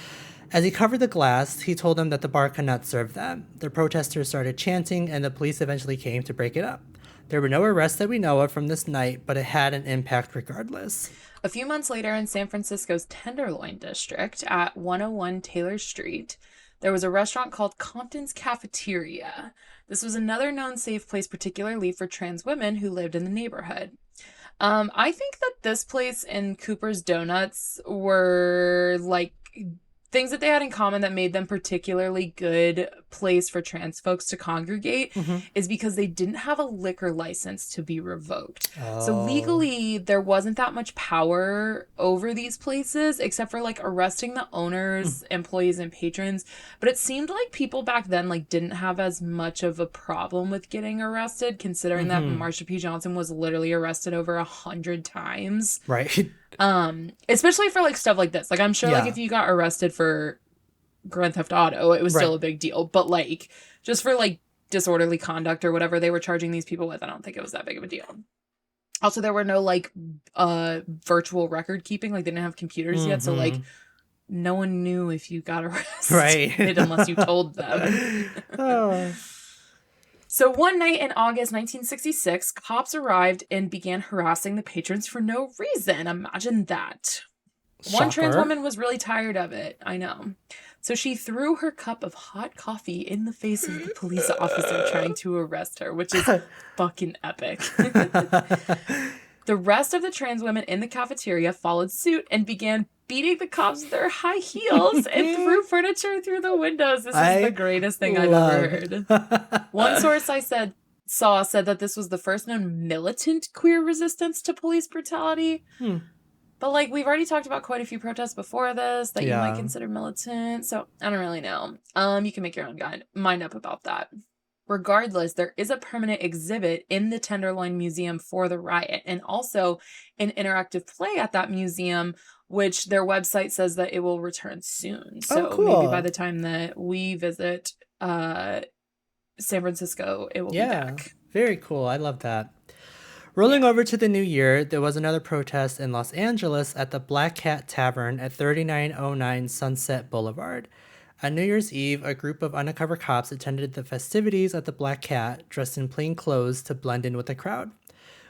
As he covered the glass, he told them that the bar could not serve them. The protesters started chanting, and the police eventually came to break it up. There were no arrests that we know of from this night, but it had an impact regardless. A few months later, in San Francisco's Tenderloin District at 101 Taylor Street, there was a restaurant called Compton's Cafeteria. This was another known safe place, particularly for trans women who lived in the neighborhood. I think that this place and Cooper's Donuts were like things that they had in common that made them particularly good place for trans folks to congregate is because they didn't have a liquor license to be revoked. So legally, there wasn't that much power over these places except for like arresting the owners, employees, and patrons. But it seemed like people back then like didn't have as much of a problem with getting arrested, considering that Marsha P. Johnson was literally arrested over 100 times. Right. Especially for like stuff like this. Like I'm sure like if you got arrested for Grand Theft Auto, it was still a big deal. But like just for like disorderly conduct or whatever they were charging these people with, I don't think it was that big of a deal. Also, there were no like virtual record keeping. Like they didn't have computers yet, so like no one knew if you got arrested unless you told them. So one night in August 1966, cops arrived and began harassing the patrons for no reason. Imagine that. Shocker. One trans woman was really tired of it. I know. So she threw her cup of hot coffee in the face of the police officer trying to arrest her, which is fucking epic. The rest of the trans women in the cafeteria followed suit and began beating the cops with their high heels and threw furniture through the windows. This is the greatest thing I've ever heard. One source I saw said that this was the first known militant queer resistance to police brutality. But like we've already talked about quite a few protests before this that you might consider militant. So I don't really know. You can make your own mind up about that. Regardless, there is a permanent exhibit in the Tenderloin Museum for the riot, and also an interactive play at that museum, which their website says that it will return soon. So maybe by the time that we visit San Francisco, it will be back. Very cool. I love that. Rolling over to the new year, there was another protest in Los Angeles at the Black Cat Tavern at 3909 Sunset Boulevard. On New Year's Eve, a group of undercover cops attended the festivities at the Black Cat, dressed in plain clothes to blend in with the crowd.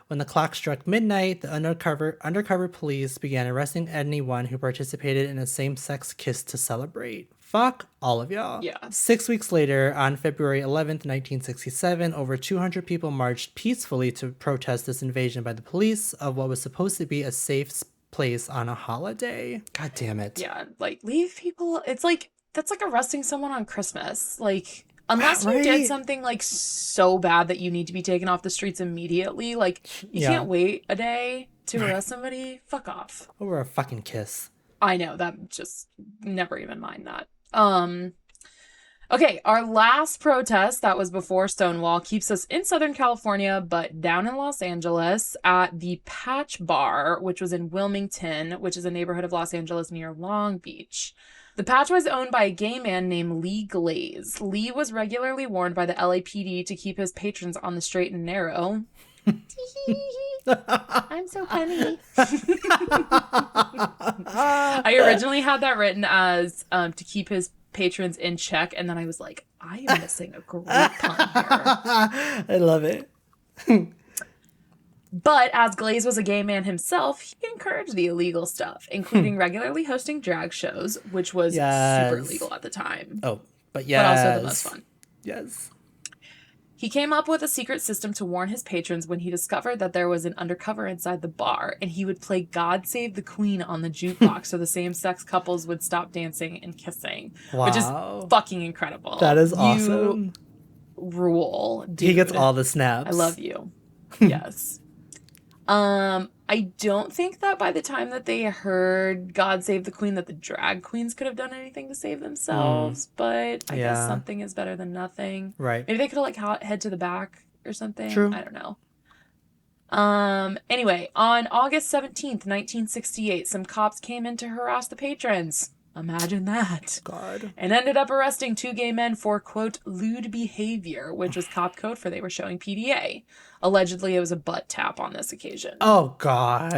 When the clock struck midnight, the undercover police began arresting anyone who participated in a same-sex kiss to celebrate. Fuck all of y'all. Yeah. 6 weeks later, on February 11th, 1967, over 200 people marched peacefully to protest this invasion by the police of what was supposed to be a safe place on a holiday. God damn it. Yeah, like, leave people... It's like... That's like arresting someone on Christmas. Like, unless you did something, like, so bad that you need to be taken off the streets immediately, like, you can't wait a day to arrest somebody. Fuck off. Over a fucking kiss. I know, that just... Never even mind that. Okay, our last protest that was before Stonewall keeps us in Southern California, but down in Los Angeles at the Patch Bar, which was in Wilmington, which is a neighborhood of Los Angeles near Long Beach. The Patch was owned by a gay man named Lee Glaze. Lee was regularly warned by the LAPD to keep his patrons on the straight and narrow. I'm so punny. I originally had that written as to keep his patrons in check, and then I was like, I am missing a great pun here. I love it. But as Glaze was a gay man himself, he encouraged the illegal stuff, including regularly hosting drag shows, which was super Yes. illegal at the time, Oh, but but also the yes. most fun. Yes. He came up with a secret system to warn his patrons when he discovered that there was an undercover inside the bar, and he would play God Save the Queen on the jukebox so the same-sex couples would stop dancing and kissing, which is Wow. fucking incredible. That is You awesome. rule, dude. He gets all the snaps. I love you. Yes. I don't think that by the time that they heard God Save the Queen that the drag queens could have done anything to save themselves, but I guess Yeah. something is better than nothing. Right. Maybe they could have like head to the back or something. True. I don't know. Anyway, on August 17th, 1968, some cops came in to harass the patrons. Imagine that. God. And ended up arresting 2 gay men for, quote, lewd behavior, which was cop code for they were showing PDA. Allegedly, it was a butt tap on this occasion. Oh, God.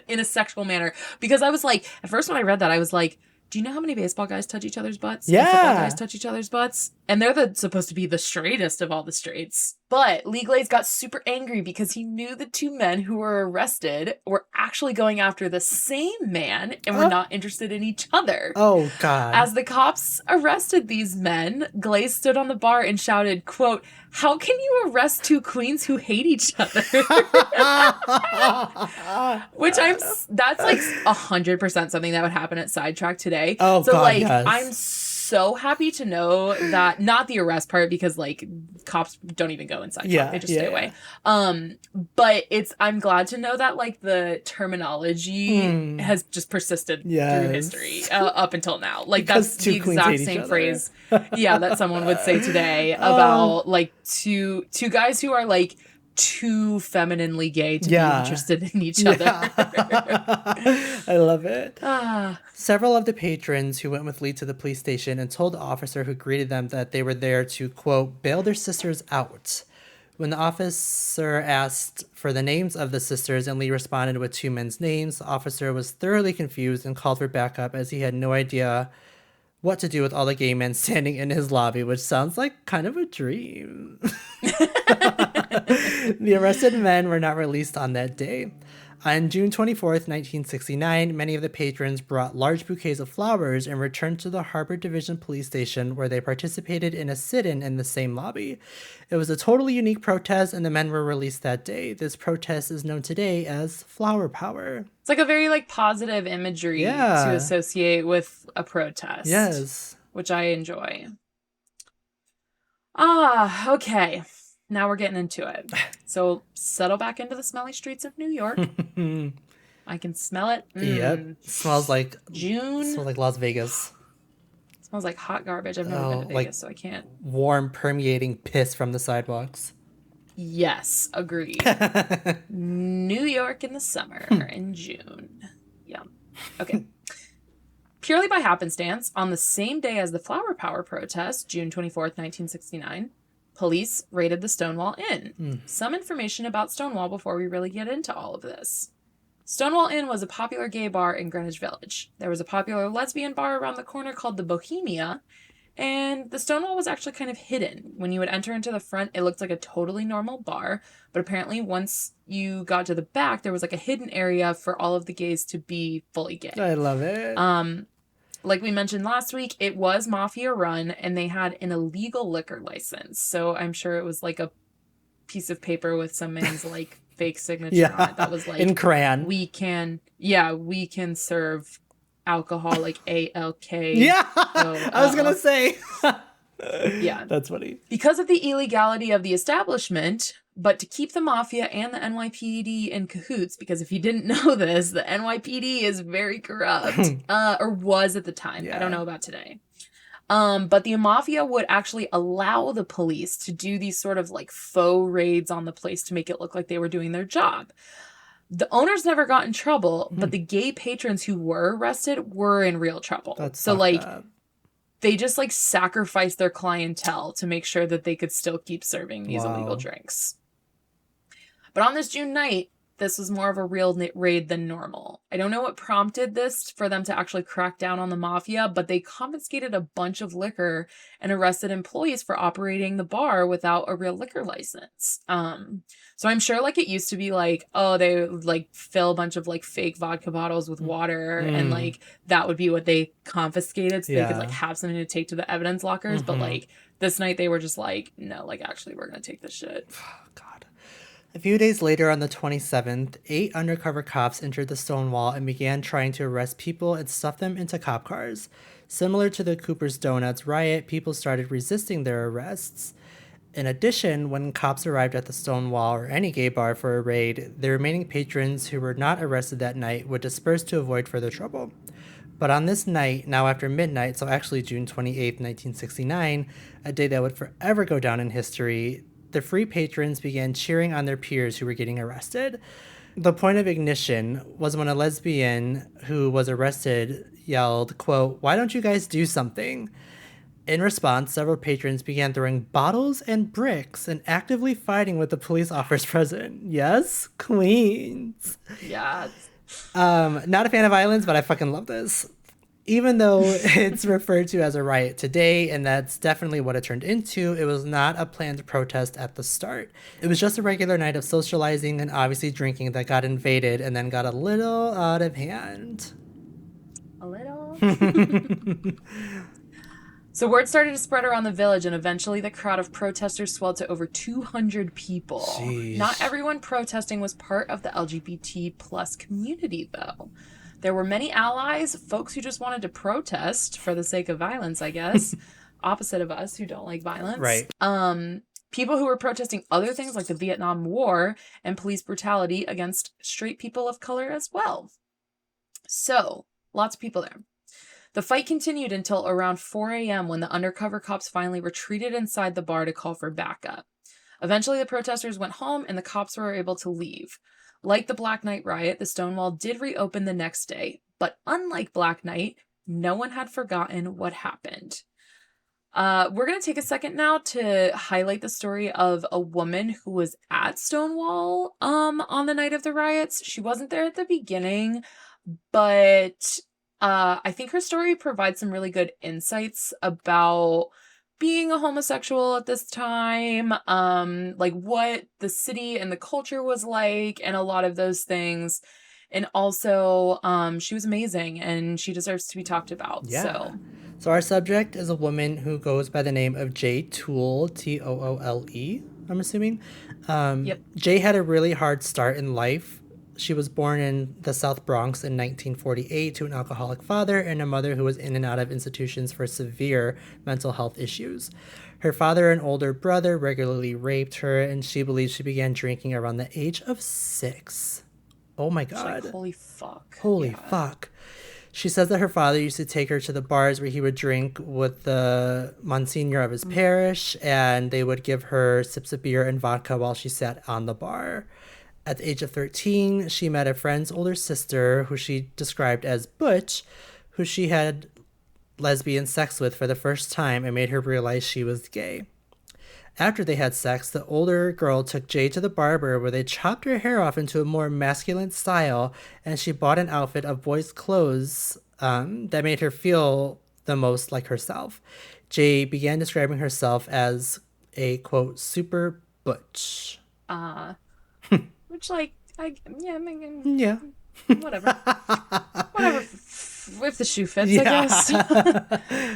In a sexual manner. Because I was like, at first when I read that, I was like, do you know how many baseball guys touch each other's butts? Yeah. And football guys touch each other's butts? And they're supposed to be the straightest of all the straights. But Lee Glaze got super angry because he knew the 2 men who were arrested were actually going after the same man and were not interested in each other. Oh, God. As the cops arrested these men, Glaze stood on the bar and shouted, quote, how can you arrest 2 queens who hate each other? Which that's like 100% something that would happen at Sidetrack today. Oh, so God, like, yes. I'm so happy to know that, not the arrest part, because like cops don't even go inside. Yeah, They just stay away. But I'm glad to know that like the terminology has just persisted through history up until now. Like Because that's the 2 queens exact hate each same other. phrase. Yeah, that someone would say today about like two guys who are like too femininely gay to be interested in each other. I love it. Ah. Several of the patrons who went with Lee to the police station and told the officer who greeted them that they were there to, quote, bail their sisters out. When the officer asked for the names of the sisters and Lee responded with 2 men's names, the officer was thoroughly confused and called for backup as he had no idea what to do with all the gay men standing in his lobby, which sounds like kind of a dream. The arrested men were not released on that day. On June 24th, 1969, many of the patrons brought large bouquets of flowers and returned to the Harbor Division Police Station, where they participated in a sit-in in the same lobby. It was a totally unique protest, and the men were released that day. This protest is known today as Flower Power. It's like a very like positive imagery to associate with a protest. Yes. Which I enjoy. Ah, okay. Now we're getting into it. So settle back into the smelly streets of New York. I can smell it. Yep. Smells like June. Smells like Las Vegas. Smells like hot garbage. I've never been to Vegas, so I can't. Warm, permeating piss from the sidewalks. Yes, agreed. New York in the summer in June. Yeah. Okay. Purely by happenstance, on the same day as the Flower Power protest, June 24th, 1969, police raided the Stonewall Inn. Some information about Stonewall before we really get into all of this. Stonewall Inn was a popular gay bar in Greenwich Village. There was a popular lesbian bar around the corner called the Bohemia, and the Stonewall was actually kind of hidden. When you would enter into the front, it looked like a totally normal bar, but apparently once you got to the back, there was like a hidden area for all of the gays to be fully gay. I love it. Like we mentioned last week, it was mafia run, and they had an illegal liquor license. So I'm sure it was like a piece of paper with some man's like fake signature on it that was like in crayon. We can serve alcohol like ALK. Yeah, I was gonna say. Yeah, that's funny. Because of the illegality of the establishment, but to keep the mafia and the NYPD in cahoots, because if you didn't know this, the NYPD is very corrupt, or was at the time. Yeah. I don't know about today. But the mafia would actually allow the police to do these sort of like faux raids on the place to make it look like they were doing their job. The owners never got in trouble, but the gay patrons who were arrested were in real trouble. That's so like up. They just like sacrificed their clientele to make sure that they could still keep serving these illegal drinks. But on this June night, this was more of a real raid than normal. I don't know what prompted this for them to actually crack down on the mafia, but they confiscated a bunch of liquor and arrested employees for operating the bar without a real liquor license. So I'm sure like it used to be like, oh, they would like fill a bunch of like fake vodka bottles with water and like that would be what they confiscated so they could like have something to take to the evidence lockers. But like this night they were just like, no, like actually we're gonna take this shit. God. A few days later, on the 27th, 8 undercover cops entered the Stonewall and began trying to arrest people and stuff them into cop cars. Similar to the Cooper's Donuts riot, people started resisting their arrests. In addition, when cops arrived at the Stonewall or any gay bar for a raid, the remaining patrons who were not arrested that night would disperse to avoid further trouble. But on this night, now after midnight, so actually June 28th, 1969, a day that would forever go down in history, the free patrons began cheering on their peers who were getting arrested. The point of ignition was when a lesbian who was arrested yelled, quote, "Why don't you guys do something?" In response, several patrons began throwing bottles and bricks and actively fighting with the police officers present. Yes, queens. Yeah. Not a fan of violence, but I fucking love this. Even though it's referred to as a riot today, and that's definitely what it turned into, it was not a planned protest at the start. It was just a regular night of socializing and obviously drinking that got invaded and then got a little out of hand. A little? So word started to spread around the village, and eventually the crowd of protesters swelled to over 200 people. Jeez. Not everyone protesting was part of the LGBT plus community, though. There were many allies, folks who just wanted to protest for the sake of violence, I guess. Opposite of us, who don't like violence. Right. People who were protesting other things like the Vietnam War and police brutality against straight people of color as well. So, lots of people there. The fight continued until around 4 a.m. when the undercover cops finally retreated inside the bar to call for backup. Eventually, the protesters went home and the cops were able to leave. Like the Black Night riot, the Stonewall did reopen the next day, but unlike Black Night, no one had forgotten what happened. We're going to take a second now to highlight the story of a woman who was at Stonewall on the night of the riots. She wasn't there at the beginning, but I think her story provides some really good insights about being a homosexual at this time, like what the city and the culture was like, and a lot of those things. And also, she was amazing, and she deserves to be talked about. Yeah. So our subject is a woman who goes by the name of Jay Toole, Toole, I'm assuming. Yep. Jay had a really hard start in life. She was born in the South Bronx in 1948 to an alcoholic father and a mother who was in and out of institutions for severe mental health issues. Her father and older brother regularly raped her, and she believes she began drinking around the age of 6. Oh my God. Like, holy fuck. Holy fuck. She says that her father used to take her to the bars where he would drink with the Monsignor of his parish, and they would give her sips of beer and vodka while she sat on the bar. At the age of 13, she met a friend's older sister, who she described as Butch, who she had lesbian sex with for the first time and made her realize she was gay. After they had sex, the older girl took Jay to the barber where they chopped her hair off into a more masculine style, and she bought an outfit of boys' clothes that made her feel the most like herself. Jay began describing herself as a, quote, super butch. Which, like, yeah, whatever. Whatever. If the shoe fits, I guess.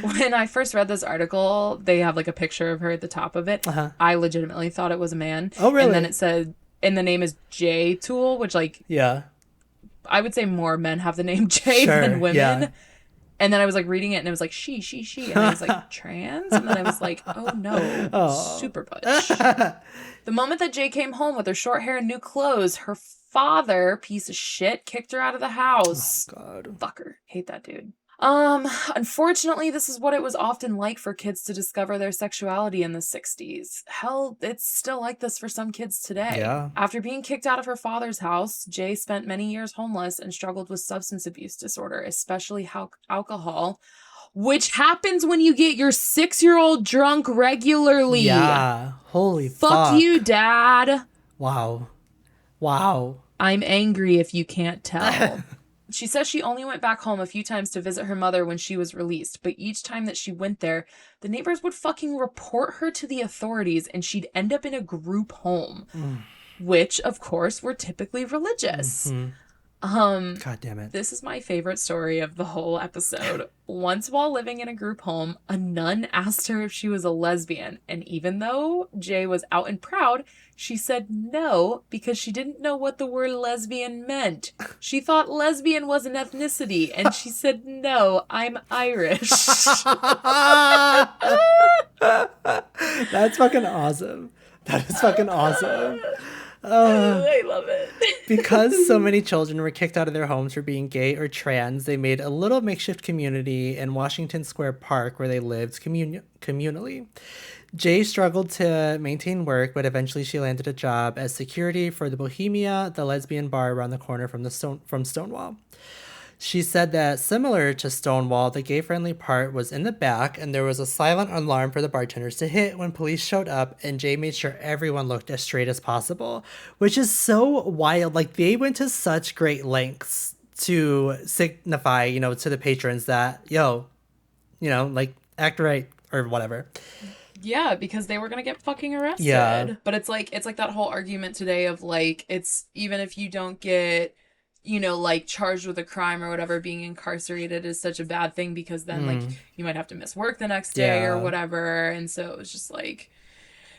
When I first read this article, they have, like, a picture of her at the top of it. I legitimately thought it was a man. Oh, really? And then it said, and the name is Jay Toole, which, like, yeah, I would say more men have the name Jay than women. Yeah. And then I was, like, reading it, and it was like, she. And I was like, trans? And then I was like, oh, no. Super butch. The moment that Jay came home with her short hair and new clothes, her father, piece of shit, kicked her out of the house. Oh, God. Fucker. Hate that dude. Unfortunately, this is what it was often like for kids to discover their sexuality in the 60s. Hell, it's still like this for some kids today. Yeah. After being kicked out of her father's house, Jay spent many years homeless and struggled with substance abuse disorder, especially alcohol, which happens when you get your 6-year-old drunk regularly. Yeah. Holy fuck. Fuck you, Dad. Wow. Wow. I'm angry if you can't tell. She says she only went back home a few times to visit her mother when she was released, but each time that she went there, the neighbors would fucking report her to the authorities and she'd end up in a group home, which, of course, were typically religious. Mm-hmm. God damn it. This is my favorite story of the whole episode. Once while living in a group home, a nun asked her if she was a lesbian, and even though Jay was out and proud, she said no because she didn't know what the word lesbian meant. She thought lesbian was an ethnicity, and she said, no, I'm Irish. That's fucking awesome. That is fucking awesome. I love it. Because so many children were kicked out of their homes for being gay or trans, they made a little makeshift community in Washington Square Park where they lived communally. Jay struggled to maintain work, but eventually she landed a job as security for the Bohemia, the lesbian bar around the corner from Stonewall. She said that similar to Stonewall, the gay-friendly part was in the back, and there was a silent alarm for the bartenders to hit when police showed up, and Jay made sure everyone looked as straight as possible, which is so wild. Like, they went to such great lengths to signify, to the patrons that, like, act right or whatever. Yeah, because they were gonna get fucking arrested. Yeah. But it's like that whole argument today of like, it's even if you don't get, like charged with a crime or whatever, being incarcerated is such a bad thing because then like you might have to miss work the next day or whatever. And so it was just like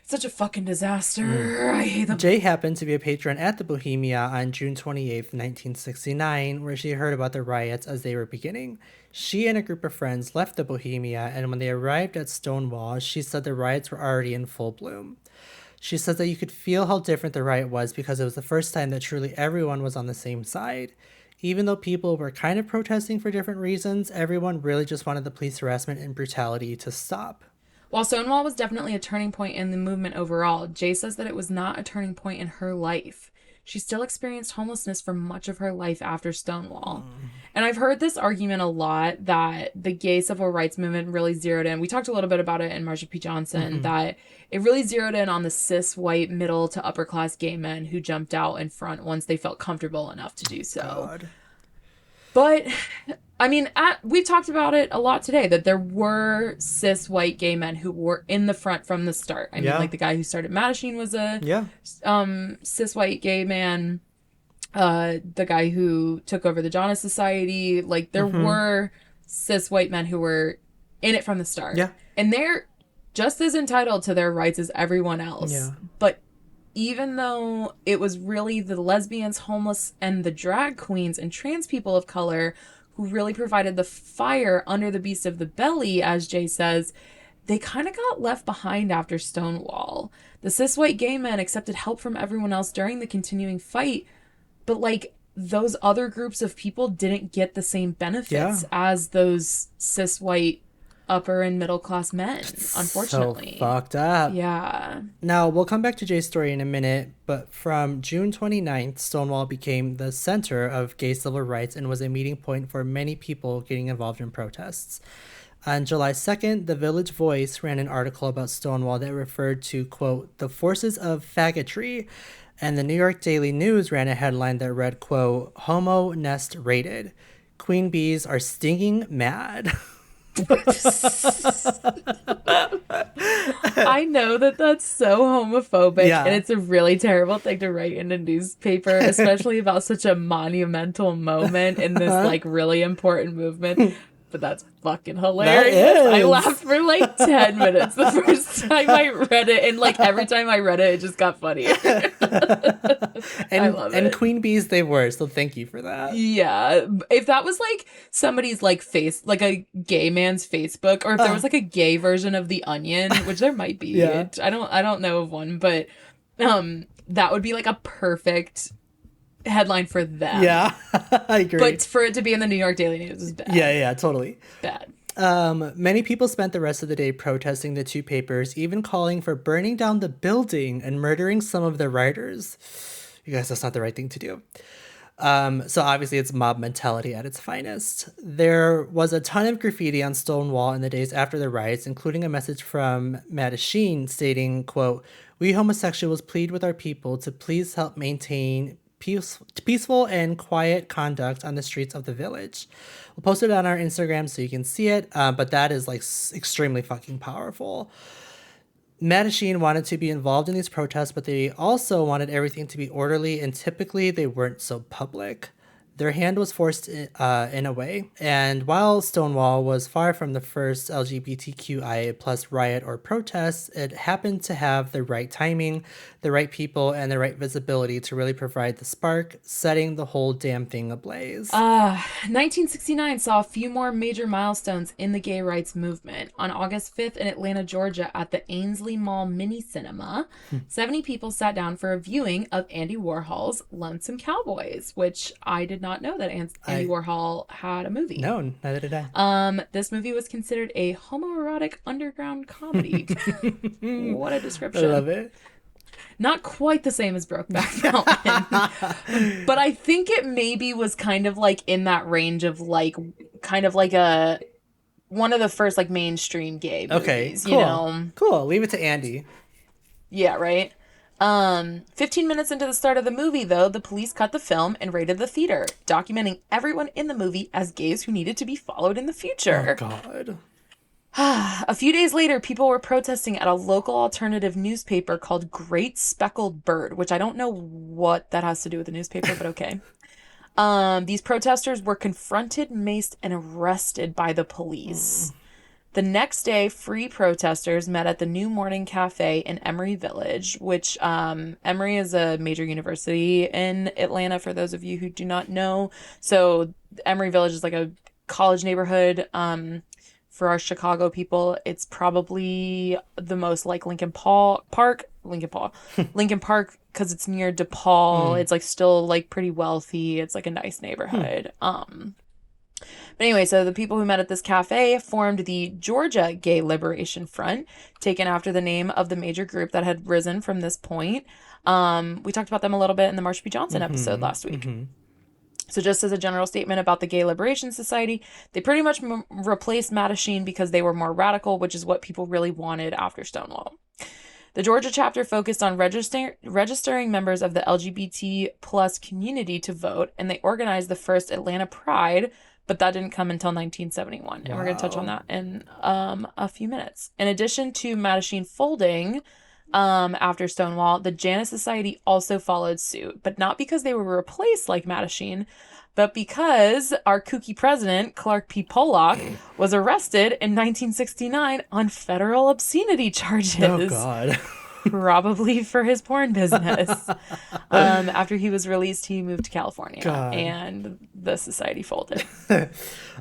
such a fucking disaster. I hate them. Jay happened to be a patron at the Bohemia on June 28th, 1969, where she heard about the riots as they were beginning. She and a group of friends left the Bohemia, and when they arrived at Stonewall, she said the riots were already in full bloom. She says that you could feel how different the riot was because it was the first time that truly everyone was on the same side. Even though people were kind of protesting for different reasons, everyone really just wanted the police harassment and brutality to stop. While Stonewall was definitely a turning point in the movement overall, Jay says that it was not a turning point in her life. She still experienced homelessness for much of her life after Stonewall. And I've heard this argument a lot that the gay civil rights movement really zeroed in. We talked a little bit about it in Marsha P. Johnson, that it really zeroed in on the cis, white, middle to upper class gay men who jumped out in front once they felt comfortable enough to do so. God. But, I mean, we talked about it a lot today, that there were cis white gay men who were in the front from the start. I mean, like the guy who started Mattachine was a cis white gay man. The guy who took over the Janus Society. Like, there were cis white men who were in it from the start. Yeah. And they're just as entitled to their rights as everyone else. Yeah. But even though it was really the lesbians, homeless, and the drag queens and trans people of color who really provided the fire under the beast of the belly, as Jay says, they kind of got left behind after Stonewall. The cis white gay men accepted help from everyone else during the continuing fight, but like those other groups of people didn't get the same benefits as those cis white upper and middle class men, unfortunately. So fucked up. Yeah. Now, we'll come back to Jay's story in a minute, but from June 29th, Stonewall became the center of gay civil rights and was a meeting point for many people getting involved in protests. On July 2nd, the Village Voice ran an article about Stonewall that referred to, quote, the forces of faggotry, and the New York Daily News ran a headline that read, quote, homo nest raided. Queen bees are stinging mad. I know that that's so homophobic and it's a really terrible thing to write in a newspaper, especially about such a monumental moment in this like really important movement. But that's fucking hilarious. I laughed for like 10 minutes the first time I read it, and like every time I read it, it just got funnier. I love it. And queen bees they were, so thank you for that. Yeah. If that was like somebody's like like a gay man's Facebook, or if there was like a gay version of The Onion, which there might be. I don't know of one, but that would be like a perfect headline for them. Yeah, I agree. But for it to be in the New York Daily News is bad. Yeah, totally. Bad. Many people spent the rest of the day protesting the two papers, even calling for burning down the building and murdering some of the writers. You guys, that's not the right thing to do. So obviously it's mob mentality at its finest. There was a ton of graffiti on Stonewall in the days after the riots, including a message from Mattachine stating, quote, We homosexuals plead with our people to please help maintain peaceful and quiet conduct on the streets of the village. We'll post it on our Instagram so you can see it, but that is like extremely fucking powerful. Mattachine wanted to be involved in these protests, but they also wanted everything to be orderly, and typically they weren't so public. Their hand was forced in a way, and while Stonewall was far from the first LGBTQIA plus riot or protest, it happened to have the right timing, the right people, and the right visibility to really provide the spark, setting the whole damn thing ablaze. 1969 saw a few more major milestones in the gay rights movement. On August 5th in Atlanta, Georgia, at the Ainsley Mall Mini Cinema, 70 people sat down for a viewing of Andy Warhol's Lonesome Cowboys, which I did not know that Andy Warhol had a movie. No, neither did I. This movie was considered a homoerotic underground comedy. What a description. I love it. Not quite the same as Brokeback Mountain, but I think it maybe was kind of like in that range of like, kind of like one of the first like mainstream gay movies, okay, cool. You know? Cool. Leave it to Andy. Yeah, right? 15 minutes into the start of the movie, though, the police cut the film and raided the theater, documenting everyone in the movie as gays who needed to be followed in the future. Oh, God. A few days later, people were protesting at a local alternative newspaper called Great Speckled Bird, which I don't know what that has to do with the newspaper, but okay. These protesters were confronted, maced, and arrested by the police. The next day, free protesters met at the New Morning Cafe in Emory Village, which Emory is a major university in Atlanta, for those of you who do not know. So Emory Village is like a college neighborhood. For our Chicago people, it's probably the most like Lincoln Park, because it's near DePaul. It's like still like pretty wealthy. It's like a nice neighborhood. But anyway, so the people who met at this cafe formed the Georgia Gay Liberation Front, taken after the name of the major group that had risen from this point. We talked about them a little bit in the Marsha P. Johnson episode last week. So just as a general statement about the Gay Liberation Society, they pretty much replaced Mattachine because they were more radical, which is what people really wanted after Stonewall. The Georgia chapter focused on registering members of the LGBT plus community to vote, and they organized the first Atlanta Pride, but that didn't come until 1971. And we're going to touch on that in a few minutes. In addition to Mattachine folding after Stonewall, the Janus Society also followed suit, but not because they were replaced like Mattachine, but because our kooky president, Clark P. Pollock, was arrested in 1969 on federal obscenity charges. Oh, God. Probably for his porn business. After he was released, he moved to California, and the society folded.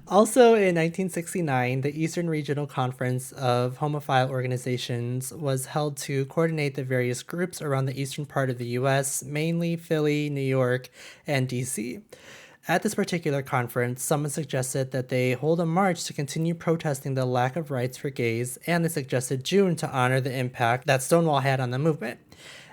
Also in 1969, the Eastern Regional Conference of Homophile Organizations was held to coordinate the various groups around the eastern part of the U.S., mainly Philly, New York, and D.C. At this particular conference, someone suggested that they hold a march to continue protesting the lack of rights for gays, and they suggested June to honor the impact that Stonewall had on the movement.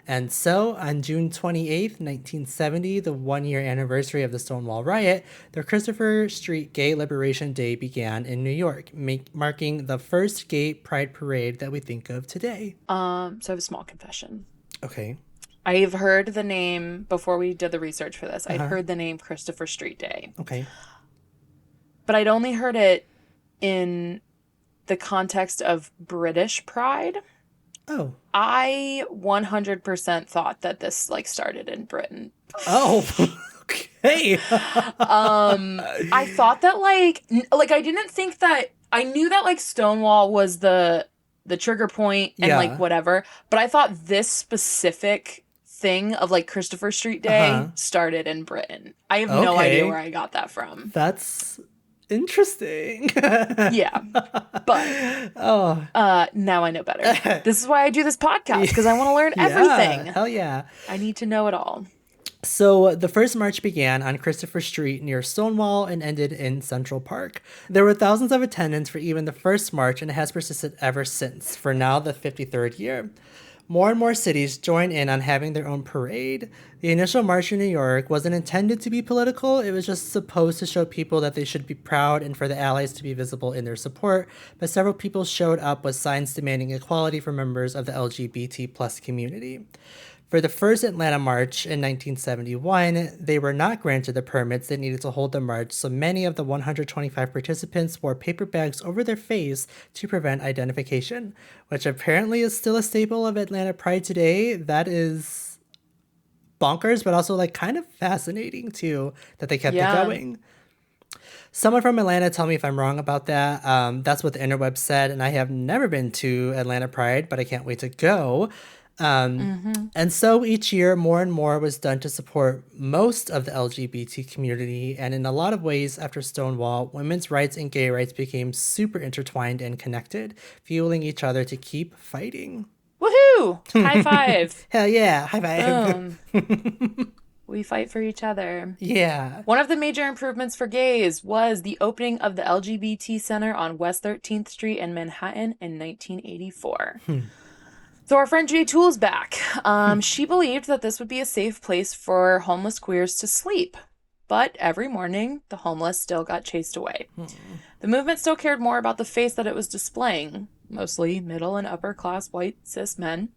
And so, on June 28th, 1970, the one-year anniversary of the Stonewall Riot, the Christopher Street Gay Liberation Day began in New York, marking the first gay pride parade that we think of today. So I have a small confession. Okay. I've heard the name, before we did the research for this, I'd heard the name Christopher Street Day. Okay. But I'd only heard it in the context of British pride. Oh. I 100% thought that this, like, started in Britain. Oh, okay. I thought that, like, I didn't think that, I knew that, like, Stonewall was the trigger point and, like, whatever. But I thought this specific thing of like Christopher Street Day started in Britain. I have no idea where I got that from. That's interesting. Yeah. But now I know better. This is why I do this podcast, because I want to learn everything. Hell yeah. I need to know it all. So the first march began on Christopher Street near Stonewall and ended in Central Park. There were thousands of attendants for even the first march, and it has persisted ever since, for now the 53rd year. More and more cities joined in on having their own parade. The initial march in New York wasn't intended to be political. It was just supposed to show people that they should be proud and for the Allies to be visible in their support. But several people showed up with signs demanding equality for members of the LGBT plus community. For the first Atlanta March in 1971, they were not granted the permits they needed to hold the march, so many of the 125 participants wore paper bags over their face to prevent identification, which apparently is still a staple of Atlanta Pride today. That is bonkers, but also like kind of fascinating too that they kept it going. Someone from Atlanta, tell me if I'm wrong about that. That's what the interweb said, and I have never been to Atlanta Pride, but I can't wait to go. And so each year, more and more was done to support most of the LGBT community. And in a lot of ways, after Stonewall, women's rights and gay rights became super intertwined and connected, fueling each other to keep fighting. Woohoo! High five. Hell yeah, high five. We fight for each other. Yeah. One of the major improvements for gays was the opening of the LGBT Center on West 13th Street in Manhattan in 1984. So our friend Jay Toole's back. She believed that this would be a safe place for homeless queers to sleep. But every morning, the homeless still got chased away. The movement still cared more about the face that it was displaying, mostly middle and upper class white cis men,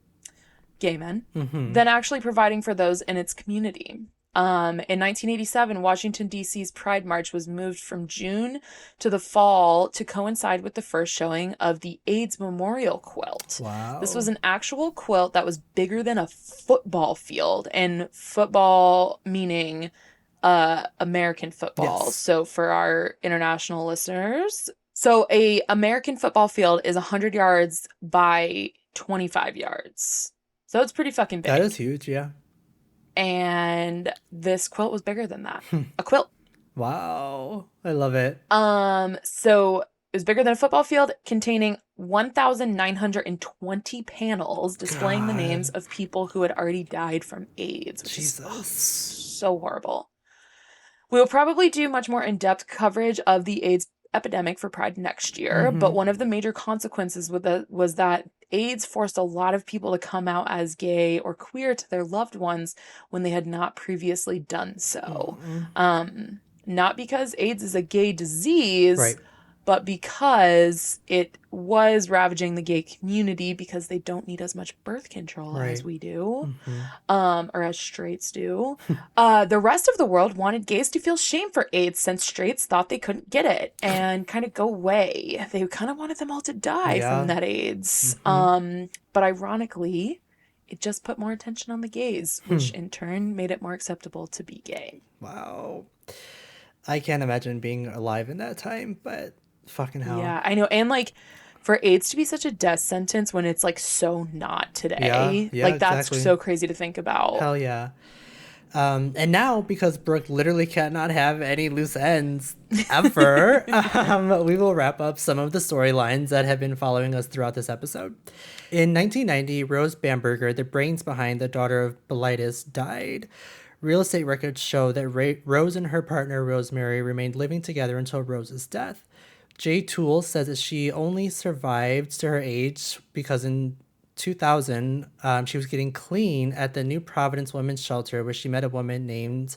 gay men, than actually providing for those in its community. In 1987, Washington, D.C.'s Pride March was moved from June to the fall to coincide with the first showing of the AIDS Memorial Quilt. Wow. This was an actual quilt that was bigger than a football field, and football meaning American football. Yes. So for our international listeners, so a American football field is 100 yards by 25 yards. So it's pretty fucking big. That is huge, yeah. And this quilt was bigger than that. A quilt. Wow. I love it. So it was bigger than a football field, containing 1,920 panels displaying the names of people who had already died from AIDS, which is so horrible. We will probably do much more in-depth coverage of the AIDS epidemic for Pride next year, but one of the major consequences was that AIDS forced a lot of people to come out as gay or queer to their loved ones when they had not previously done so. Not because AIDS is a gay disease, Right. but because it was ravaging the gay community because they don't need as much birth control as we do, or as straights do. The rest of the world wanted gays to feel shame for AIDS since straights thought they couldn't get it and kind of go away. They kind of wanted them all to die from that AIDS. But ironically, it just put more attention on the gays, which in turn made it more acceptable to be gay. Wow. I can't imagine being alive in that time, but fucking hell. Yeah, I know. And like for AIDS to be such a death sentence when it's like so not today. Yeah, like that's exactly. so crazy to think about. Hell yeah. And now, because Brooke literally cannot have any loose ends ever, we will wrap up some of the storylines that have been following us throughout this episode. In 1990, Rose Bamberger, the brains behind The Daughter of Bilitis, died. Real estate records show that Rose and her partner, Rosemary, remained living together until Rose's death. Jay Toole says that she only survived to her age because in 2000, she was getting clean at the New Providence Women's Shelter where she met a woman named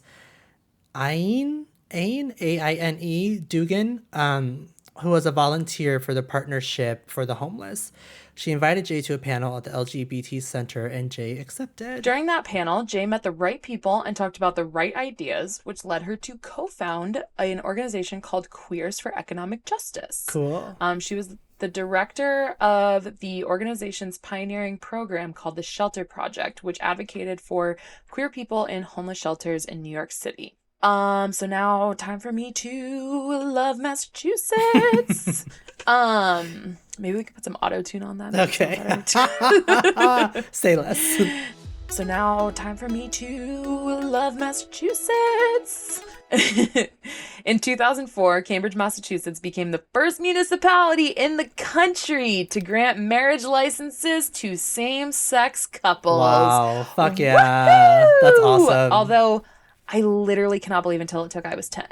Aine, A-I-N-E, Dugan, who was a volunteer for the Partnership for the Homeless. She invited Jay to a panel at the LGBT Center, and Jay accepted. During that panel, Jay met the right people and talked about the right ideas, which led her to co-found an organization called Queers for Economic Justice. Cool. She was the director of the organization's pioneering program called the Shelter Project, which advocated for queer people in homeless shelters in New York City. So now time for me to love Massachusetts. Maybe we could put some auto-tune on that. Okay. Say less. So now time for me to love Massachusetts. In 2004, Cambridge, Massachusetts became the first municipality in the country to grant marriage licenses to same-sex couples. Wow. Fuck yeah. Woo-hoo! That's awesome. Although I literally cannot believe until it took I was 10.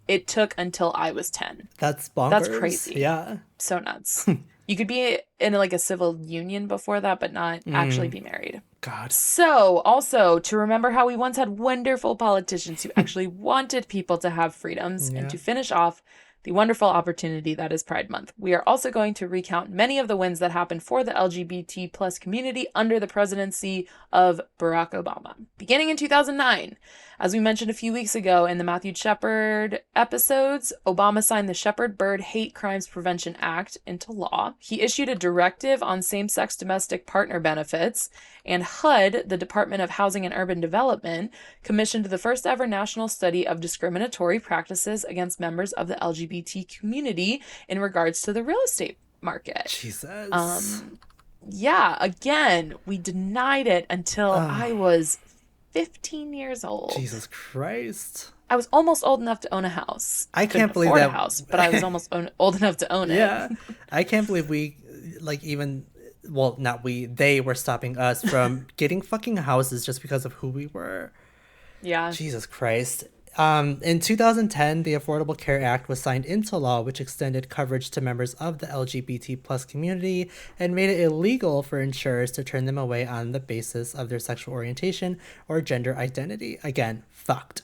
It took until I was 10. That's bonkers. That's crazy. Yeah. So nuts. You could be in like a civil union before that, but not actually be married. God. So, also to remember how we once had wonderful politicians who actually wanted people to have freedoms, and Yeah. to finish off the wonderful opportunity that is Pride Month, we are also going to recount many of the wins that happened for the LGBT plus community under the presidency of Barack Obama. Beginning in 2009, as we mentioned a few weeks ago in the Matthew Shepard episodes, Obama signed the Shepard-Byrd Hate Crimes Prevention Act into law. He issued a directive on same-sex domestic partner benefits, and HUD, the Department of Housing and Urban Development, commissioned the first ever national study of discriminatory practices against members of the LGBT community in regards to the real estate market. Jesus. Yeah, again, we denied it until I was 15 years old. Jesus Christ. I was almost old enough to own a house. I can't believe afford that. a house, but I was almost old enough to own it. Yeah. I can't believe we, like, even, well, not we, they were stopping us from getting fucking houses just because of who we were. Yeah. Jesus Christ. In 2010, the Affordable Care Act was signed into law, which extended coverage to members of the LGBT plus community and made it illegal for insurers to turn them away on the basis of their sexual orientation or gender identity. Again, fucked.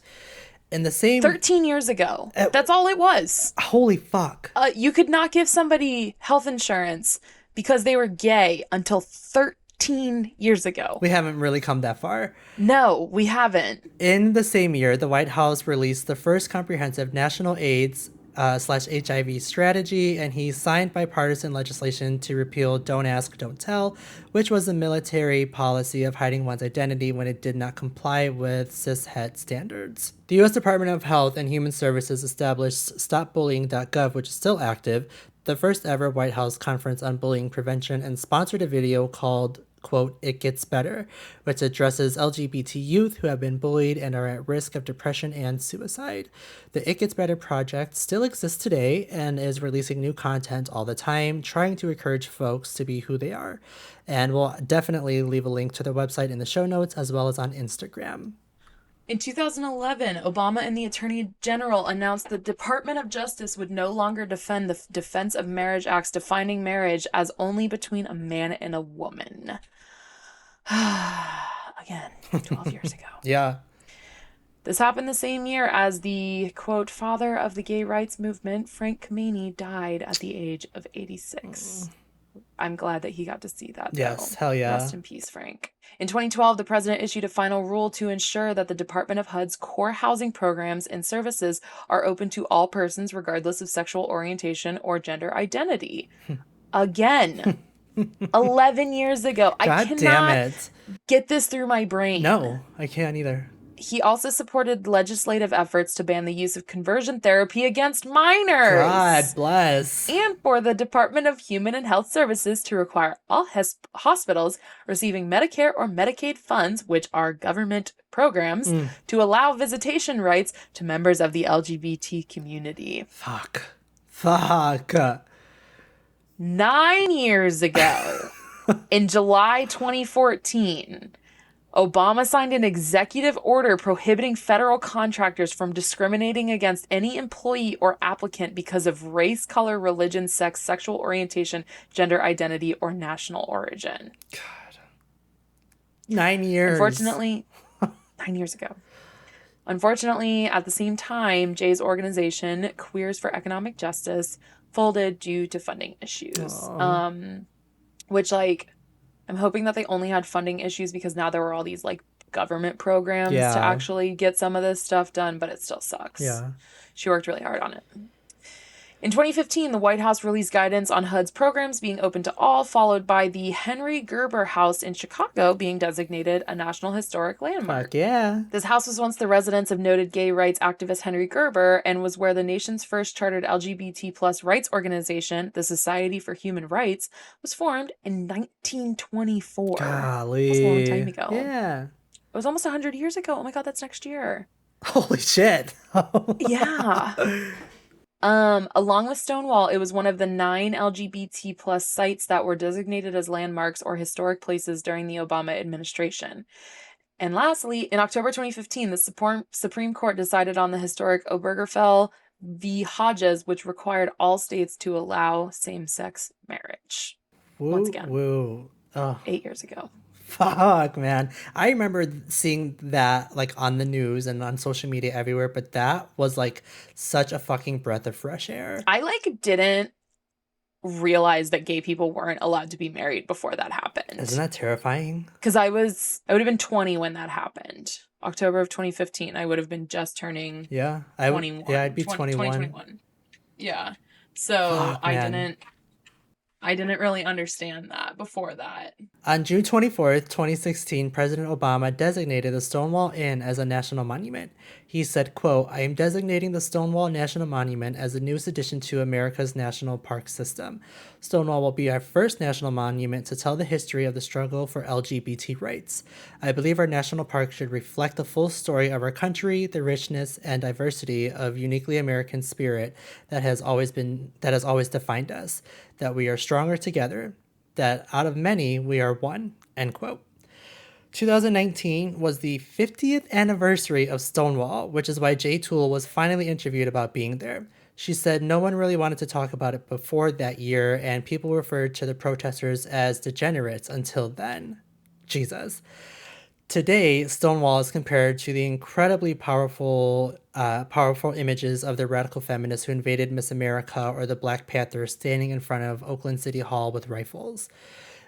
In the same 13 years ago. That's all it was. Holy fuck. You could not give somebody health insurance because they were gay until 13 years ago. We haven't really come that far. No, we haven't. In the same year, the White House released the first comprehensive national AIDS /HIV strategy, and he signed bipartisan legislation to repeal Don't Ask, Don't Tell, which was a military policy of hiding one's identity when it did not comply with cishet standards. The U.S. Department of Health and Human Services established StopBullying.gov, which is still active, the first ever White House conference on bullying prevention, and sponsored a video called, quote, It Gets Better, which addresses LGBT youth who have been bullied and are at risk of depression and suicide. The It Gets Better project still exists today and is releasing new content all the time, trying to encourage folks to be who they are. And we'll definitely leave a link to their website in the show notes as well as on Instagram. In 2011, Obama and the Attorney General announced the Department of Justice would no longer defend the Defense of Marriage Acts defining marriage as only between a man and a woman. Again, 12 years ago. Yeah. This happened the same year as the, quote, father of the gay rights movement, Frank Kameny, died at the age of 86. I'm glad that he got to see that, though. Yes, hell yeah. Rest in peace, Frank. In 2012, the president issued a final rule to ensure that the Department of HUD's core housing programs and services are open to all persons regardless of sexual orientation or gender identity. Again, 11 years ago. God I damn cannot it. get this through my brain. No, I can't either. He also supported legislative efforts to ban the use of conversion therapy against minors. God bless. And for the Department of Human and Health Services to require all hospitals receiving Medicare or Medicaid funds, which are government programs, to allow visitation rights to members of the LGBT community. Fuck. 9 years ago, in July 2014, Obama signed an executive order prohibiting federal contractors from discriminating against any employee or applicant because of race, color, religion, sex, sexual orientation, gender identity, or national origin. God. 9 years. Unfortunately, 9 years ago. Unfortunately, at the same time, Jay's organization, Queers for Economic Justice, folded due to funding issues. Which, like, I'm hoping that they only had funding issues because now there were all these, like, government programs to actually get some of this stuff done, but it still sucks. Yeah. She worked really hard on it. In 2015, the White House released guidance on HUD's programs being open to all, followed by the Henry Gerber House in Chicago being designated a National Historic Landmark. Fuck yeah. This house was once the residence of noted gay rights activist Henry Gerber and was where the nation's first chartered LGBT plus rights organization, the Society for Human Rights, was formed in 1924. Golly. That's a long time ago. Yeah. It was almost 100 years ago. Oh my God, that's next year. Holy shit. Yeah. Along with Stonewall, it was one of the 9 LGBT plus sites that were designated as landmarks or historic places during the Obama administration. And lastly, in October 2015, the Supreme Court decided on the historic Obergefell v. Hodges, which required all states to allow same-sex marriage. Once Woo again, woo. Oh, 8 years ago. fuck, man. I remember seeing that like on the news and on social media everywhere, but that was like such a fucking breath of fresh air. I like didn't realize that gay people weren't allowed to be married before that Isn't happened. that terrifying? Because I would have been 20 when that happened. October of 2015, I would have been just turning Yeah, yeah, I'd 21, be 21. 2021. Yeah. So Fuck, man. I didn't really understand that before that. On June 24th, 2016, President Obama designated the Stonewall Inn as a national monument. He said, quote, I am designating the Stonewall National Monument as the newest addition to America's national park system. Stonewall will be our first national monument to tell the history of the struggle for LGBT rights. I believe our national park should reflect the full story of our country, the richness and diversity of uniquely American spirit that has always defined us, that we are stronger together, that out of many we are one, end quote. 2019 was the 50th anniversary of Stonewall, which is why J. Toole was finally interviewed about being there. She said no one really wanted to talk about it before that year, and people referred to the protesters as degenerates until then. Jesus. Today, Stonewall is compared to the incredibly powerful images of the radical feminists who invaded Miss America or the Black Panthers standing in front of Oakland City Hall with rifles.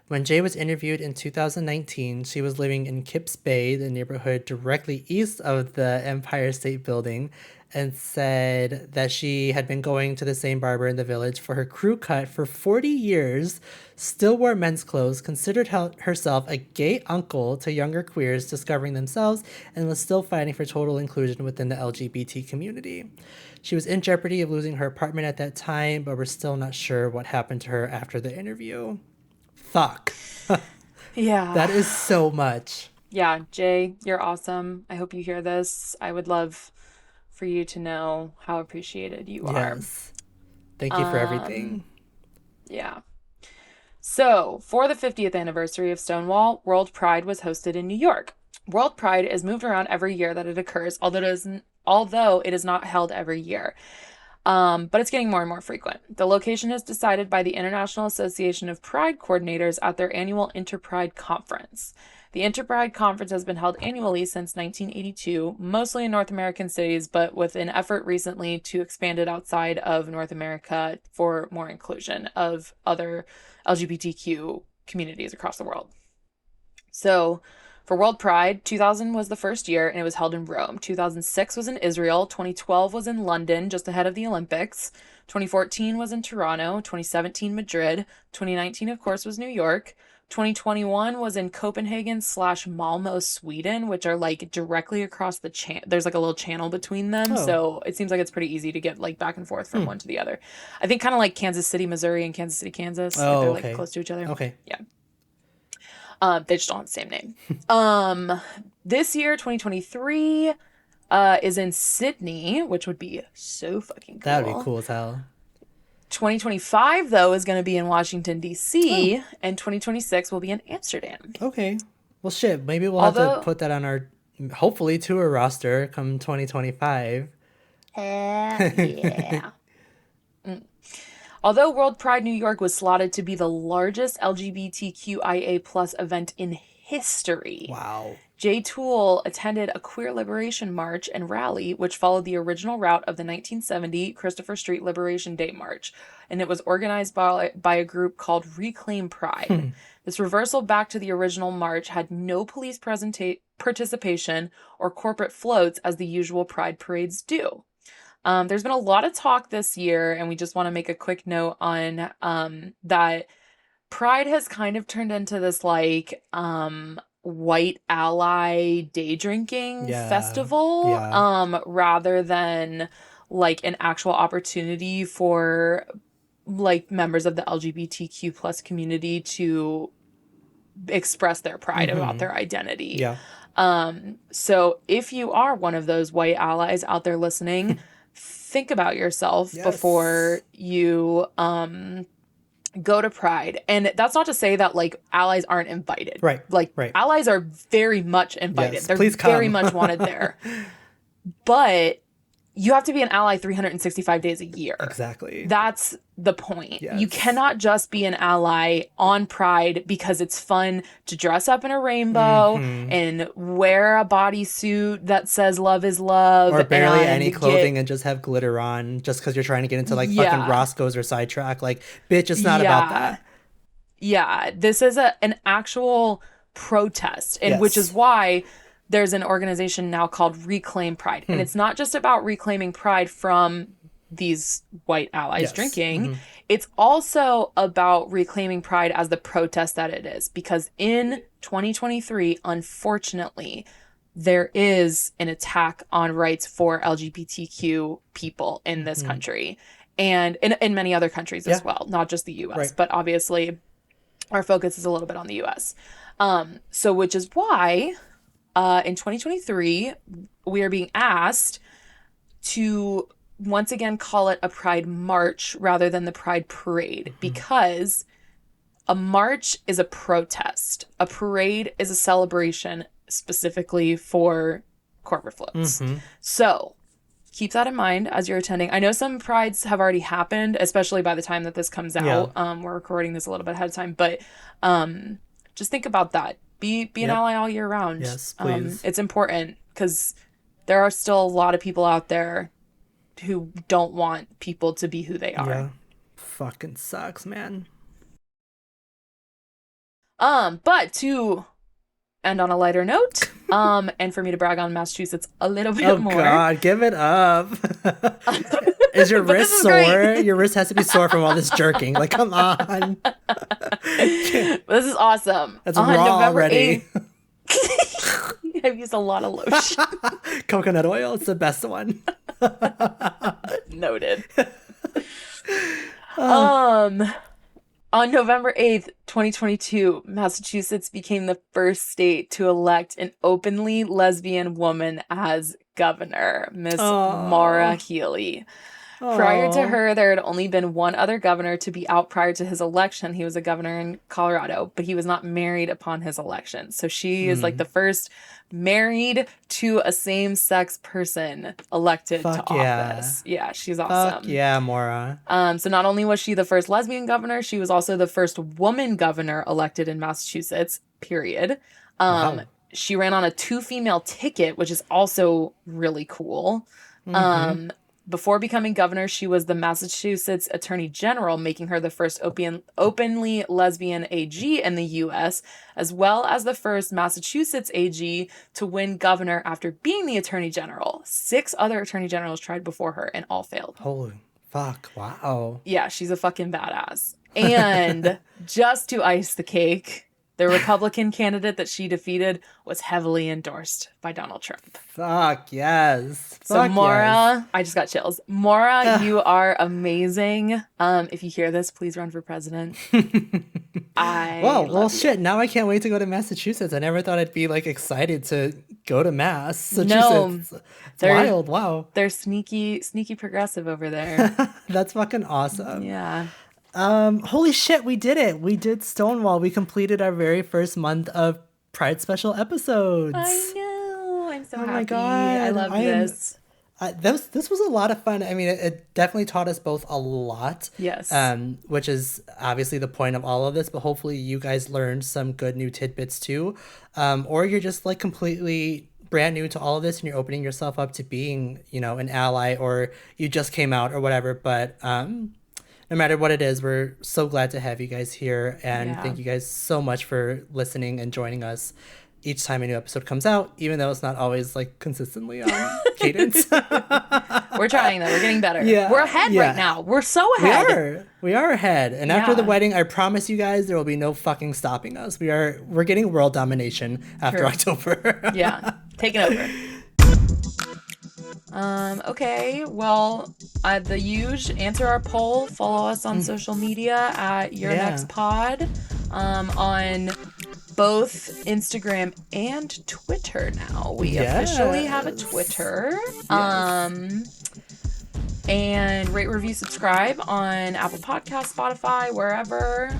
When Jay was interviewed in 2019, she was living in Kips Bay, the neighborhood directly east of the Empire State Building, and said that she had been going to the same barber in the village for her crew cut for 40 years, still wore men's clothes, considered herself a gay uncle to younger queers discovering themselves, and was still fighting for total inclusion within the LGBT community. She was in jeopardy of losing her apartment at that time, but we're still not sure what happened to her after the interview. Fuck. Yeah. That is so much. Yeah, Jay, you're awesome. I hope you hear this. I would love for you to know how appreciated you are. Yes. Thank you for everything. Yeah. So, for the 50th anniversary of Stonewall, World Pride was hosted in New York. World Pride is moved around every year that it occurs, although it is not held every year. But it's getting more and more frequent. The location is decided by the International Association of Pride Coordinators at their annual Interpride Conference. The Interpride Conference has been held annually since 1982, mostly in North American cities, but with an effort recently to expand it outside of North America for more inclusion of other LGBTQ communities across the world. So, for World Pride, 2000 was the first year, and it was held in Rome. 2006 was in Israel. 2012 was in London, just ahead of the Olympics. 2014 was in Toronto. 2017, Madrid. 2019, of course, was New York. 2021 was in Copenhagen/Malmo, Sweden, which are like directly across the there's like a little channel between them. Oh. So it seems like it's pretty easy to get like back and forth from one to the other. I think kind of like Kansas City, Missouri and Kansas City, Kansas. Oh, they're okay. like close to each other. Okay. Yeah. They just don't have the same name. This year, 2023, is in Sydney, which would be so fucking cool. That'd be cool as hell. 2025, though, is going to be in Washington, D.C., and 2026 will be in Amsterdam. Okay. Well, shit, maybe we'll have to put that on our, hopefully, tour roster come 2025. Yeah. Although World Pride New York was slotted to be the largest LGBTQIA plus event in history. Wow. J. Toole attended a queer liberation march and rally, which followed the original route of the 1970 Christopher Street Liberation Day March, and it was organized by a group called Reclaim Pride. This reversal back to the original march had no police participation or corporate floats as the usual Pride parades do. There's been a lot of talk this year, and we just want to make a quick note on that Pride has kind of turned into this like white ally day drinking festival rather than like an actual opportunity for like members of the LGBTQ plus community to express their pride about their identity. Yeah. So if you are one of those white allies out there listening, think about yourself before you go to Pride. And that's not to say that like allies aren't invited. Right. Like allies are very much invited. They're very much wanted there. But you have to be an ally 365 days a year. Exactly. That's the point. Yes. You cannot just be an ally on Pride because it's fun to dress up in a rainbow and wear a bodysuit that says love is love. Or barely and any clothing and just have glitter on just because you're trying to get into like fucking Roscoe's or Sidetrack. Like, bitch, it's not about that. Yeah, this is an actual protest, and which is why there's an organization now called Reclaim Pride. And it's not just about reclaiming pride from these white allies drinking. It's also about reclaiming pride as the protest that it is. Because in 2023, unfortunately, there is an attack on rights for LGBTQ people in this country. And in many other countries as well, not just the US. But obviously, our focus is a little bit on the US. So which is why... in 2023, we are being asked to once again call it a Pride March rather than the Pride Parade, because a march is a protest. A parade is a celebration specifically for corporate floats. So keep that in mind as you're attending. I know some prides have already happened, especially by the time that this comes out. We're recording this a little bit ahead of time, but just think about that. Be an ally all year round. Yes, please. It's important because there are still a lot of people out there who don't want people to be who they are. Yeah. Fucking sucks, man. But to end on a lighter note, and for me to brag on Massachusetts a little bit more. Oh God, give it up. Is your wrist sore? Great. Your wrist has to be sore from all this jerking. Like, come on. This is awesome. That's raw already. I've used a lot of lotion. Coconut oil, it's the best one. Noted. On November 8th, 2022, Massachusetts became the first state to elect an openly lesbian woman as governor, Miss Maura Healey. Prior to her, there had only been one other governor to be out prior to his election. He was a governor in Colorado, but he was not married upon his election. So she is like the first married to a same-sex person elected to office. Yeah, she's awesome. Fuck yeah, Maura. So not only was she the first lesbian governor, she was also the first woman governor elected in Massachusetts, period. Wow. She ran on a 2-female ticket, which is also really cool. Before becoming governor, she was the Massachusetts Attorney General, making her the first openly lesbian AG in the U.S., as well as the first Massachusetts AG to win governor after being the Attorney General. 6 other Attorney Generals tried before her and all failed. Holy fuck, wow. Yeah, she's a fucking badass. And just to ice the cake, the Republican candidate that she defeated was heavily endorsed by Donald Trump. Fuck yes. So Maura, I just got chills. Maura, you are amazing. If you hear this, please run for president. Well, shit. Now I can't wait to go to Massachusetts. I never thought I'd be like excited to go to Massachusetts. No, it's wild. Wow. They're sneaky progressive over there. That's fucking awesome. Yeah. Holy shit, we did it. We did Stonewall. We completed our very first month of Pride special episodes. I know. I'm so happy. My God. I love this. This was a lot of fun. I mean, it definitely taught us both a lot. Yes. Which is obviously the point of all of this, but hopefully you guys learned some good new tidbits too. Or you're just like completely brand new to all of this and you're opening yourself up to being, an ally, or you just came out or whatever. But no matter what it is, we're so glad to have you guys here. And thank you guys so much for listening and joining us each time a new episode comes out, even though it's not always like consistently on cadence. We're trying though. We're getting better. Yeah, we're ahead right now. We're so ahead. We are ahead. And after the wedding, I promise you guys, there will be no fucking stopping us. We're getting world domination after October. Yeah, taking over. Okay, well, the huge, answer our poll, follow us on social media at Your Next Pod, on both Instagram and Twitter now. We officially have a Twitter. And rate, review, subscribe on Apple Podcasts, Spotify, wherever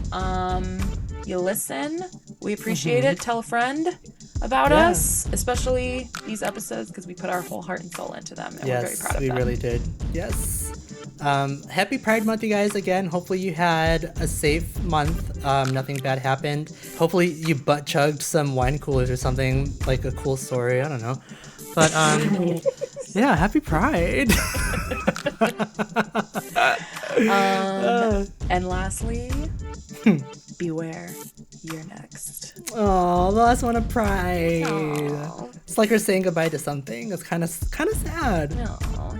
you listen. We appreciate it. Tell a friend. about Yeah. us, especially these episodes, because we put our whole heart and soul into them, and we're very proud of we them. really did. Yes. Happy Pride Month, you guys. Again, hopefully you had a safe month. Nothing bad happened. Hopefully you butt chugged some wine coolers or something, like a cool story. I don't know. But yeah, happy Pride. And lastly, beware, you're next. Oh, the last one of Pride. Aw. It's like we're saying goodbye to something. It's kind of sad. Aw.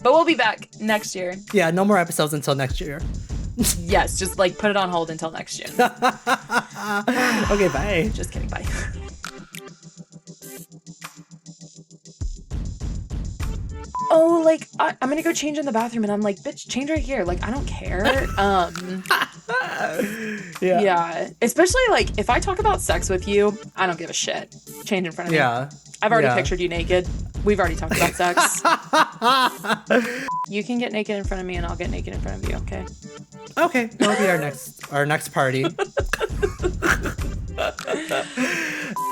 But we'll be back next year. Yeah, no more episodes until next year. Yes, just like put it on hold until next June. Okay, bye. Just kidding, bye. Oh, like I'm gonna go change in the bathroom, and I'm like, bitch, change right here. Like, I don't care. Yeah. Especially like if I talk about sex with you, I don't give a shit. Change in front of me. Yeah. I've already pictured you naked. We've already talked about sex. You can get naked in front of me, and I'll get naked in front of you. Okay. Okay, that'll be our next party.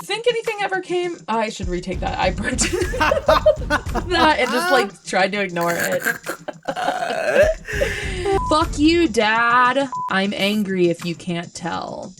Think anything ever came? I should retake that. I printed that and just like tried to ignore it. Fuck you, Dad. I'm angry if you can't tell.